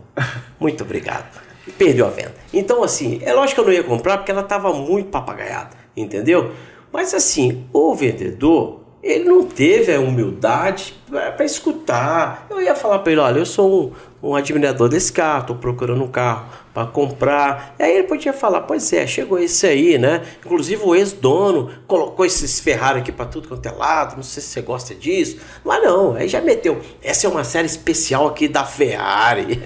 muito obrigado. Perdeu a venda. Então, assim, é lógico que eu não ia comprar porque ela estava muito papagaiada, entendeu? Mas, assim, o vendedor, ele não teve a humildade para escutar. Eu ia falar para ele, olha, eu sou um admirador desse carro, estou procurando um carro para comprar. E aí ele podia falar, pois é, chegou esse aí, né? Inclusive o ex-dono colocou esses Ferrari aqui para tudo quanto é lado, não sei se você gosta disso. Mas não, aí já meteu. Essa é uma série especial aqui da Ferrari.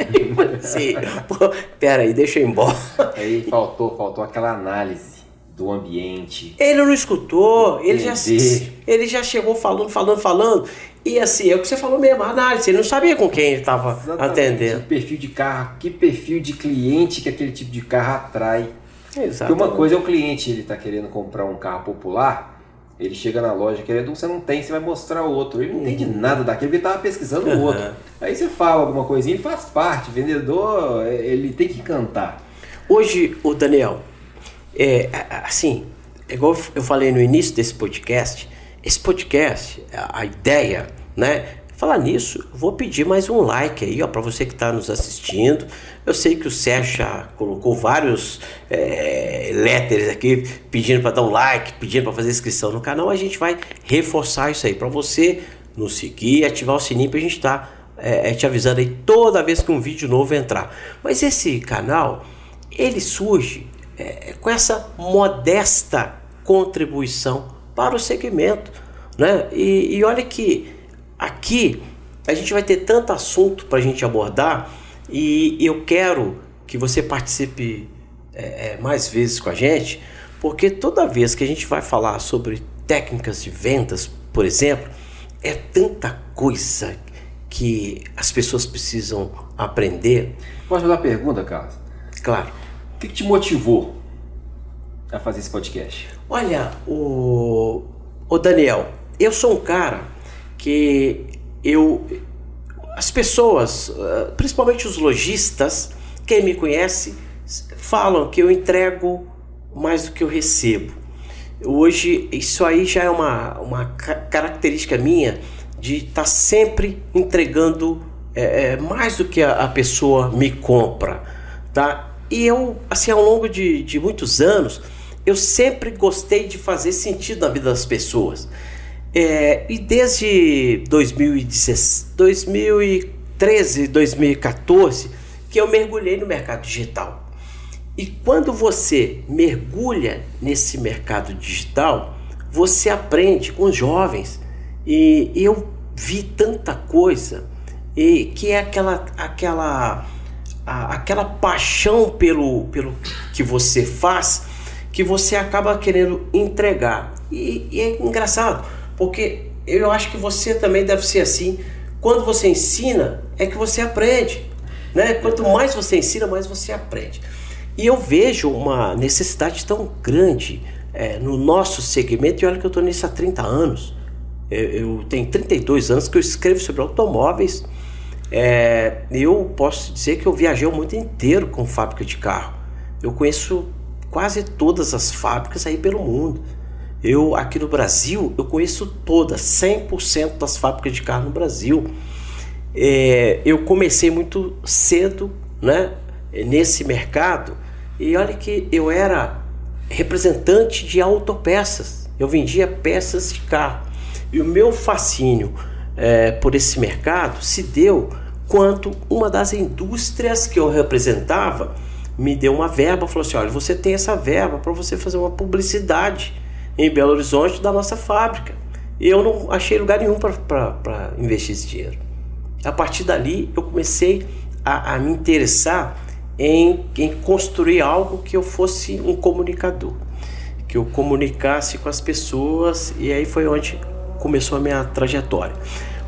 Assim, pô, pera aí, deixa eu ir embora. Aí faltou aquela análise do ambiente. Ele não escutou, ele já chegou falando. E assim, é o que você falou mesmo, a análise. Ele não sabia com quem ele estava atendendo. Que perfil de carro, que perfil de cliente que aquele tipo de carro atrai. Exatamente. Porque uma coisa é o cliente, ele está querendo comprar um carro popular, ele chega na loja querendo, você não tem, você vai mostrar o outro. Ele não entende nada daquilo, porque ele estava pesquisando o outro. Aí você fala alguma coisinha, ele faz parte, o vendedor, ele tem que cantar. Hoje, o Daniel, assim, igual eu falei no início desse podcast, esse podcast, a ideia, né? Falar nisso, vou pedir mais um like aí, ó, para você que está nos assistindo. Eu sei que o Sérgio já colocou vários letters aqui pedindo para dar um like, pedindo para fazer inscrição no canal. A gente vai reforçar isso aí para você nos seguir, ativar o sininho para a gente estar te avisando aí toda vez que um vídeo novo entrar. Mas esse canal, ele surge com essa modesta contribuição para o segmento, né? E olha que aqui a gente vai ter tanto assunto para a gente abordar e eu quero que você participe mais vezes com a gente, porque toda vez que a gente vai falar sobre técnicas de vendas, por exemplo, é tanta coisa que as pessoas precisam aprender. Posso fazer uma pergunta, Carlos? Claro. O que te motivou a fazer esse podcast? Olha, o Daniel, eu sou um cara que as pessoas, principalmente os lojistas, quem me conhece, falam que eu entrego mais do que eu recebo. Hoje, isso aí já é uma característica minha de estar sempre entregando mais do que a pessoa me compra, tá? E eu, assim, ao longo de muitos anos, eu sempre gostei de fazer sentido na vida das pessoas. E desde 2013, 2014, que eu mergulhei no mercado digital. E quando você mergulha nesse mercado digital, você aprende com os jovens. E eu vi tanta coisa, que é aquela paixão pelo que você faz, que você acaba querendo entregar. E é engraçado, porque eu acho que você também deve ser assim. Quando você ensina, é que você aprende, né? Quanto mais você ensina, mais você aprende. E eu vejo uma necessidade tão grande no nosso segmento, e olha que eu estou nisso há 30 anos. Eu tenho 32 anos que eu escrevo sobre automóveis. Eu posso dizer que eu viajei o mundo inteiro com fábrica de carro. Eu conheço quase todas as fábricas aí pelo mundo. Aqui no Brasil, eu conheço todas, 100% das fábricas de carro no Brasil. Eu comecei muito cedo, né, nesse mercado, e olha que eu era representante de autopeças. Eu vendia peças de carro. E o meu fascínio por esse mercado se deu quando uma das indústrias que eu representava me deu uma verba, falou assim, olha, você tem essa verba para você fazer uma publicidade em Belo Horizonte da nossa fábrica. E eu não achei lugar nenhum para investir esse dinheiro. A partir dali eu comecei a me interessar em construir algo que eu fosse um comunicador, que eu comunicasse com as pessoas, e aí foi onde começou a minha trajetória.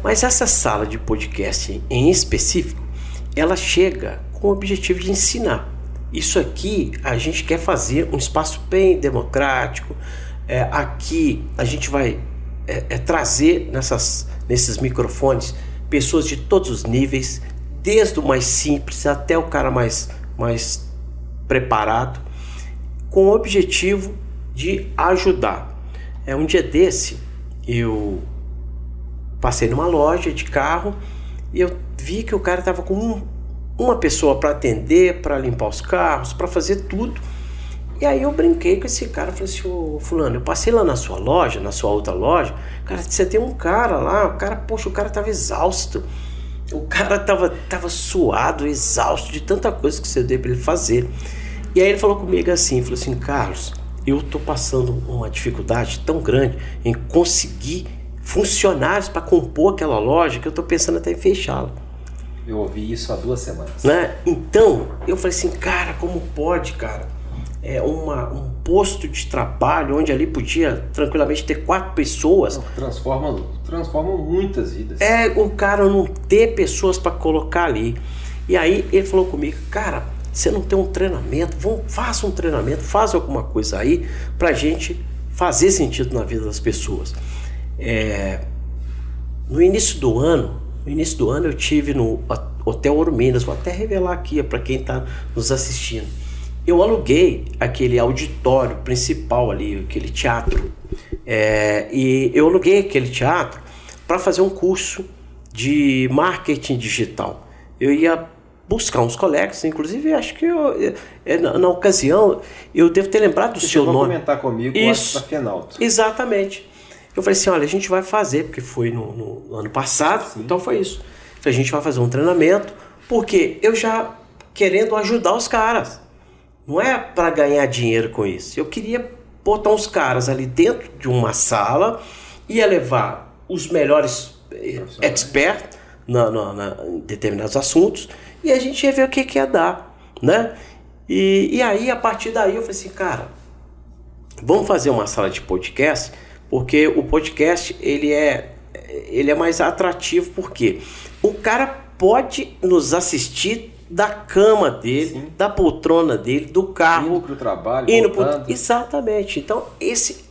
Mas essa sala de podcast em específico, ela chega com o objetivo de ensinar. Isso aqui a gente quer fazer um espaço bem democrático. Aqui a gente vai trazer nesses microfones pessoas de todos os níveis, desde o mais simples até o cara mais preparado, com o objetivo de ajudar. Um dia desse eu passei numa loja de carro e eu vi que o cara estava com uma pessoa para atender, para limpar os carros, para fazer tudo. E aí eu brinquei com esse cara, falei assim, ô fulano, eu passei lá na sua loja, na sua outra loja, cara, você tem um cara lá, o cara tava exausto. O cara tava suado, exausto de tanta coisa que você deu pra ele fazer. E aí ele falou comigo assim, falou assim, Carlos, eu tô passando uma dificuldade tão grande em conseguir funcionários para compor aquela loja que eu tô pensando até em fechá-la. Eu ouvi isso há 2 semanas. Né? Então, eu falei assim, cara, como pode, cara? Um posto de trabalho onde ali podia tranquilamente ter 4 pessoas. Transformam muitas vidas. O cara não ter pessoas para colocar ali. E aí ele falou comigo, cara, você não tem um treinamento, faça um treinamento, faça alguma coisa aí pra gente fazer sentido na vida das pessoas. No início do ano eu tive no Hotel Ouro Minas, vou até revelar aqui para quem está nos assistindo. Eu aluguei aquele auditório principal ali, aquele teatro, e eu aluguei aquele teatro para fazer um curso de marketing digital. Eu ia buscar uns colegas, inclusive acho que na ocasião eu devo ter lembrado do seu nome. Comentar comigo. Isso, da Fenalto. Exatamente. Eu falei assim, olha, a gente vai fazer, porque foi no ano passado, sim. Então foi isso. A gente vai fazer um treinamento, porque eu já querendo ajudar os caras. Não é para ganhar dinheiro com isso. Eu queria botar uns caras ali dentro de uma sala, ia levar os melhores experts em determinados assuntos, e a gente ia ver o que ia dar, né? E aí, a partir daí, eu falei assim, cara, vamos fazer uma sala de podcast, porque o podcast, ele é mais atrativo, porque o cara pode nos assistir da cama dele, sim, da poltrona dele, do carro, indo para o trabalho, exatamente. Então, esse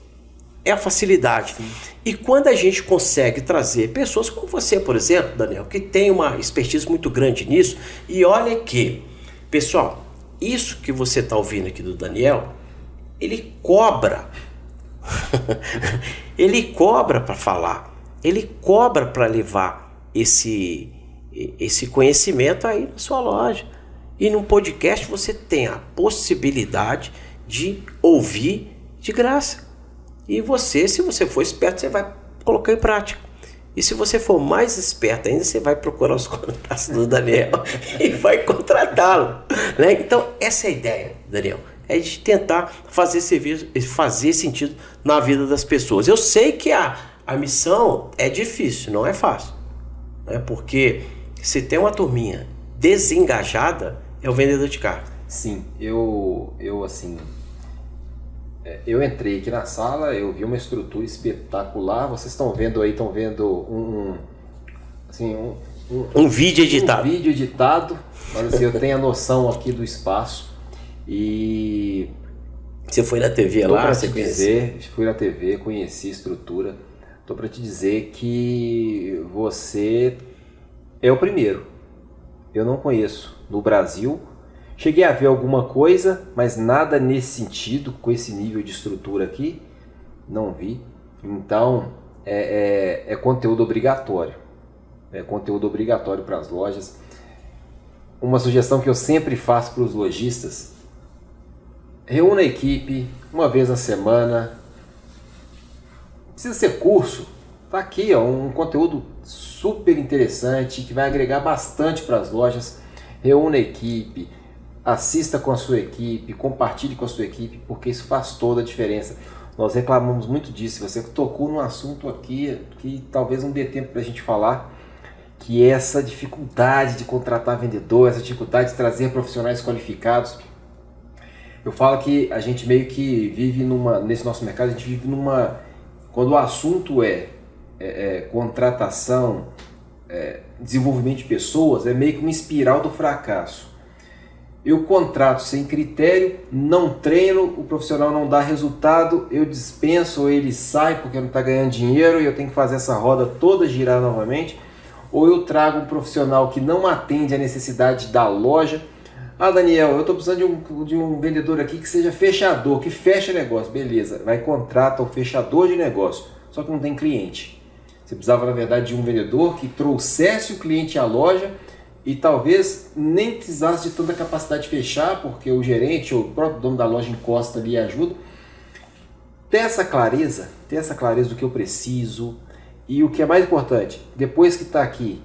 é a facilidade. Sim. E quando a gente consegue trazer pessoas como você, por exemplo, Daniel, que tem uma expertise muito grande nisso, e olha que, pessoal, isso que você está ouvindo aqui do Daniel, ele cobra. Ele cobra para falar, ele cobra para levar esse conhecimento aí na sua loja. E no podcast você tem a possibilidade de ouvir de graça. E você, se você for esperto, você vai colocar em prática. E se você for mais esperto ainda, você vai procurar os contatos do Daniel e vai contratá-lo, né? Então essa é a ideia, Daniel. É de tentar fazer sentido na vida das pessoas. Eu sei que a missão é difícil, não é fácil, né? Porque se tem uma turminha desengajada, é o vendedor de carro. Sim, eu entrei aqui na sala, eu vi uma estrutura espetacular. Vocês estão vendo um vídeo editado. Um vídeo editado, mas assim, eu tenho a noção aqui do espaço. E você foi na TV lá? Fui na TV, conheci a estrutura. Tô para te dizer que você é o primeiro. Eu não conheço no Brasil. Cheguei a ver alguma coisa, mas nada nesse sentido, com esse nível de estrutura aqui, não vi. Então é conteúdo obrigatório. É conteúdo obrigatório para as lojas. Uma sugestão que eu sempre faço para os lojistas: reúna a equipe uma vez na semana. Não precisa ser curso. Tá aqui, um conteúdo super interessante que vai agregar bastante para as lojas. Reúna a equipe, assista com a sua equipe, compartilhe com a sua equipe, porque isso faz toda a diferença. Nós reclamamos muito disso. Você tocou num assunto aqui que talvez não dê tempo para a gente falar, que é essa dificuldade de contratar vendedor, essa dificuldade de trazer profissionais qualificados. Eu falo que a gente meio que vive nesse nosso mercado, a gente vive quando o assunto é contratação, desenvolvimento de pessoas, é meio que uma espiral do fracasso. Eu contrato sem critério, não treino, o profissional não dá resultado, eu dispenso, ou ele sai porque não está ganhando dinheiro e eu tenho que fazer essa roda toda girar novamente. Ou eu trago um profissional que não atende à necessidade da loja. Ah, Daniel, eu estou precisando de um vendedor aqui que seja fechador, que feche negócio. Beleza, vai contrata o fechador de negócio, só que não tem cliente. Você precisava, na verdade, de um vendedor que trouxesse o cliente à loja e talvez nem precisasse de tanta capacidade de fechar, porque o gerente ou o próprio dono da loja encosta ali e ajuda. Ter essa clareza do que eu preciso e o que é mais importante, depois que está aqui,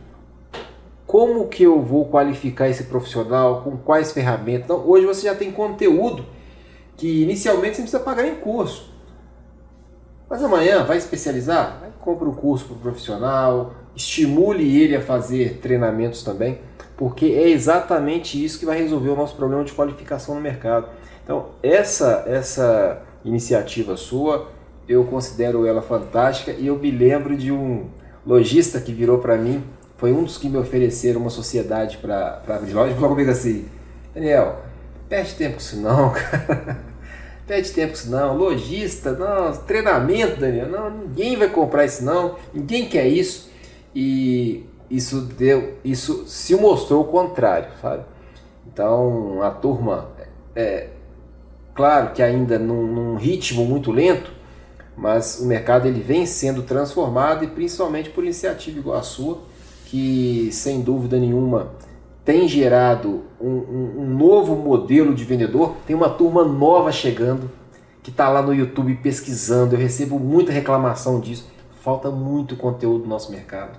como que eu vou qualificar esse profissional, com quais ferramentas. Então, hoje você já tem conteúdo que inicialmente você não precisa pagar em curso. Mas amanhã vai especializar, vai, compra um curso para o profissional, estimule ele a fazer treinamentos também, porque é exatamente isso que vai resolver o nosso problema de qualificação no mercado. Então, essa iniciativa sua, eu considero ela fantástica e eu me lembro de um lojista que virou para mim, foi um dos que me ofereceram uma sociedade para abrir loja, e falou comigo assim: Daniel, perde tempo com isso não, cara. Perde tempo com isso não. Lojista, não. Treinamento, Daniel, não. Ninguém vai comprar isso não. Ninguém quer isso. E isso se mostrou o contrário, sabe? Então a turma, claro que ainda num ritmo muito lento, mas o mercado ele vem sendo transformado e principalmente por iniciativa igual a sua, que sem dúvida nenhuma tem gerado um novo modelo de vendedor. Tem uma turma nova chegando que está lá no YouTube pesquisando. Eu recebo muita reclamação disso. Falta muito conteúdo no nosso mercado.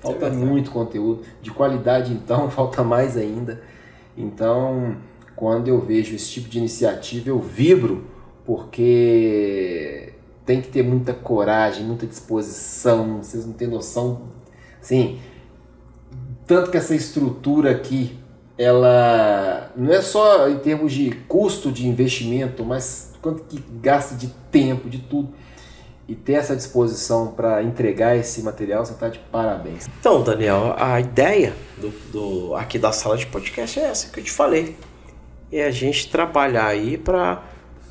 Falta muito conteúdo. De qualidade, então, falta mais ainda. Então, quando eu vejo esse tipo de iniciativa, eu vibro, porque tem que ter muita coragem, muita disposição. Vocês não têm noção. Sim, tanto que essa estrutura aqui, ela não é só em termos de custo de investimento, mas quanto que gasta de tempo, de tudo. E ter essa disposição para entregar esse material, você está de parabéns. Então, Daniel, a ideia aqui da sala de podcast é essa que eu te falei. É a gente trabalhar aí para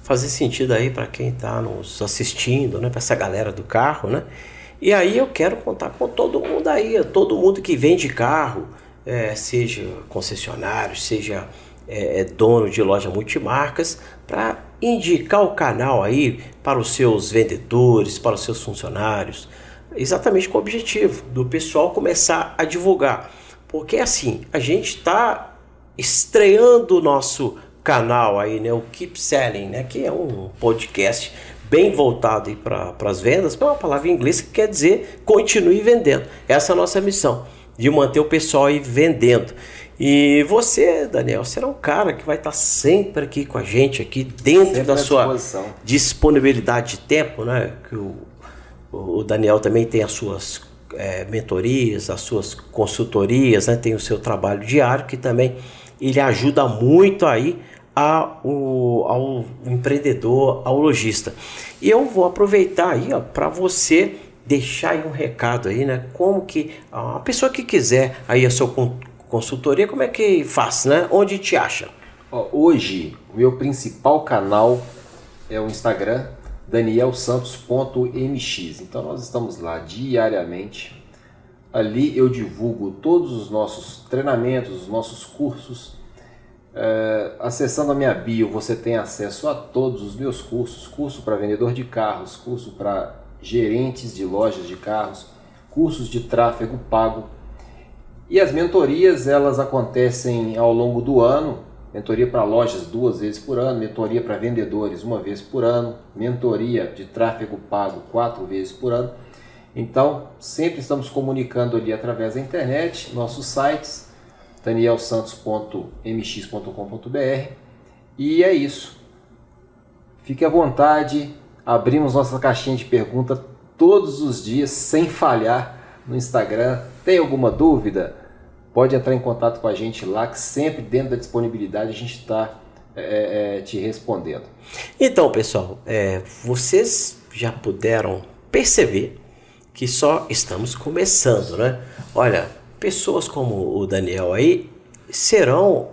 fazer sentido aí para quem está nos assistindo, né? Para essa galera do carro, né? E aí eu quero contar com todo mundo aí, todo mundo que vende carro, seja concessionário, seja dono de loja multimarcas, para indicar o canal aí para os seus vendedores, para os seus funcionários, exatamente com o objetivo do pessoal começar a divulgar. Porque assim, a gente está estreando o nosso canal aí, né, o Keep Selling, né, que é um podcast bem voltado para as vendas, é uma palavra em inglês que quer dizer continue vendendo. Essa é a nossa missão, de manter o pessoal aí vendendo. E você, Daniel, será um cara que vai estar sempre aqui com a gente, aqui dentro sempre da sua disponibilidade de tempo, né? Que o Daniel também tem as suas mentorias, as suas consultorias, né? Tem o seu trabalho diário, que também ele ajuda muito aí ao empreendedor, ao lojista. E eu vou aproveitar aí para você deixar aí um recado aí, né? Como que a pessoa que quiser aí a sua consultoria, como é que faz, né? Onde te acha? Hoje, o meu principal canal é o Instagram, danielsantos.mx. Então nós estamos lá diariamente. Ali eu divulgo todos os nossos treinamentos, os nossos cursos. Acessando a minha bio, você tem acesso a todos os meus cursos. Curso para vendedor de carros, curso para gerentes de lojas de carros, cursos de tráfego pago. E as mentorias, elas acontecem ao longo do ano. Mentoria para lojas 2 vezes por ano, mentoria para vendedores 1 vez por ano, mentoria de tráfego pago 4 vezes por ano. Então, sempre estamos comunicando ali através da internet, nossos sites, danielsantos.mx.com.br. E é isso. Fique à vontade, abrimos nossa caixinha de pergunta todos os dias, sem falhar, no Instagram. Tem alguma dúvida? Pode entrar em contato com a gente lá, que sempre dentro da disponibilidade a gente está te respondendo. Então, pessoal, vocês já puderam perceber que só estamos começando, né? Olha, pessoas como o Daniel aí serão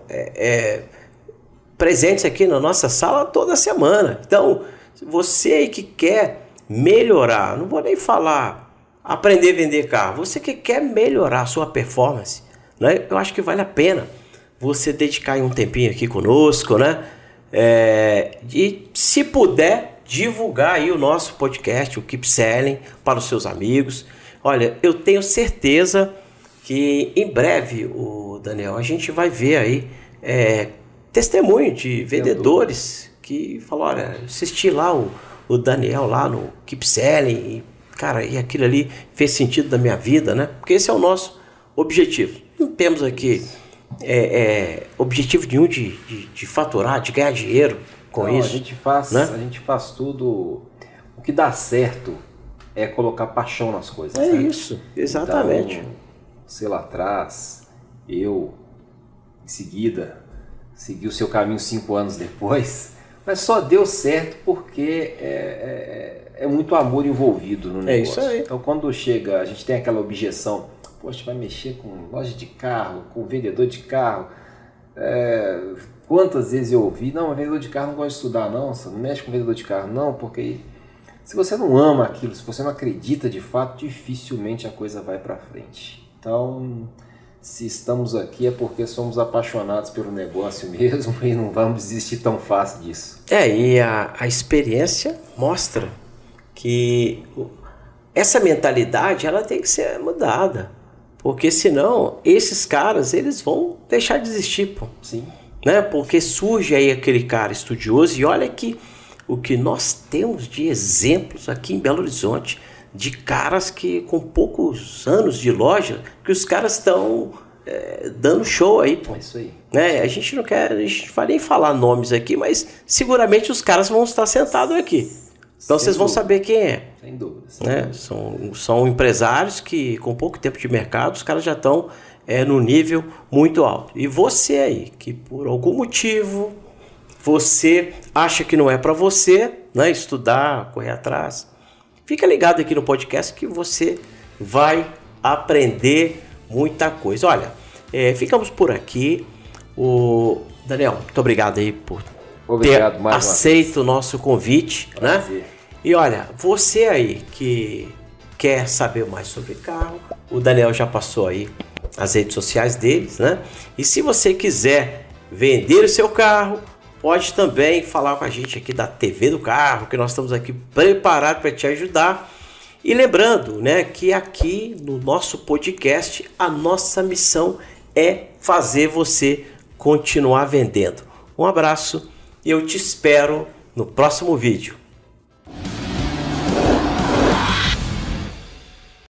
presentes aqui na nossa sala toda semana. Então, você aí que quer melhorar, não vou nem falar aprender a vender carro, você que quer melhorar a sua performance, né? Eu acho que vale a pena você dedicar um tempinho aqui conosco, né? E se puder, divulgar aí o nosso podcast, o Keep Selling, para os seus amigos. Olha, eu tenho certeza que em breve, o Daniel, a gente vai ver aí testemunho de vendedores que falaram, olha, assisti lá o Daniel lá no Keep Selling, e, cara, e aquilo ali fez sentido da minha vida, né? Porque esse é o nosso objetivo. Não temos aqui objetivo nenhum de faturar, de ganhar dinheiro com isso. A gente faz tudo. O que dá certo é colocar paixão nas coisas. É, né? Isso, exatamente. Então, você lá atrás, eu, em seguida, segui o seu caminho 5 anos depois, mas só deu certo porque é muito amor envolvido no negócio. É isso aí. Então, quando chega, a gente tem aquela objeção, poxa, vai mexer com loja de carro, com vendedor de carro. Quantas vezes eu ouvi, não, vendedor de carro não gosta de estudar não, você não mexe com vendedor de carro não, porque se você não ama aquilo, se você não acredita de fato, dificilmente a coisa vai para frente. Então, se estamos aqui é porque somos apaixonados pelo negócio mesmo e não vamos desistir tão fácil disso. E a experiência mostra que essa mentalidade ela tem que ser mudada, porque senão esses caras eles vão deixar de existir, pô. Sim. Né? Porque surge aí aquele cara estudioso, e olha que o que nós temos de exemplos aqui em Belo Horizonte de caras que com poucos anos de loja, que os caras estão dando show aí, pô. É isso aí. Né? A gente não vai nem falar nomes aqui, mas seguramente os caras vão estar sentados aqui. Então vocês vão saber quem é. Sem dúvida. Né? São empresários que com pouco tempo de mercado, os caras já estão no nível muito alto. E você aí, que por algum motivo você acha que não é para você, né? Estudar, correr atrás, fica ligado aqui no podcast que você vai aprender muita coisa. Olha, ficamos por aqui. O Daniel, muito obrigado aí por ter aceito o nosso convite. Prazer. Né? E olha, você aí que quer saber mais sobre carro, o Daniel já passou aí as redes sociais deles, né? E se você quiser vender o seu carro, pode também falar com a gente aqui da TV do Carro, que nós estamos aqui preparados para te ajudar. E lembrando, né, que aqui no nosso podcast, a nossa missão é fazer você continuar vendendo. Um abraço e eu te espero no próximo vídeo.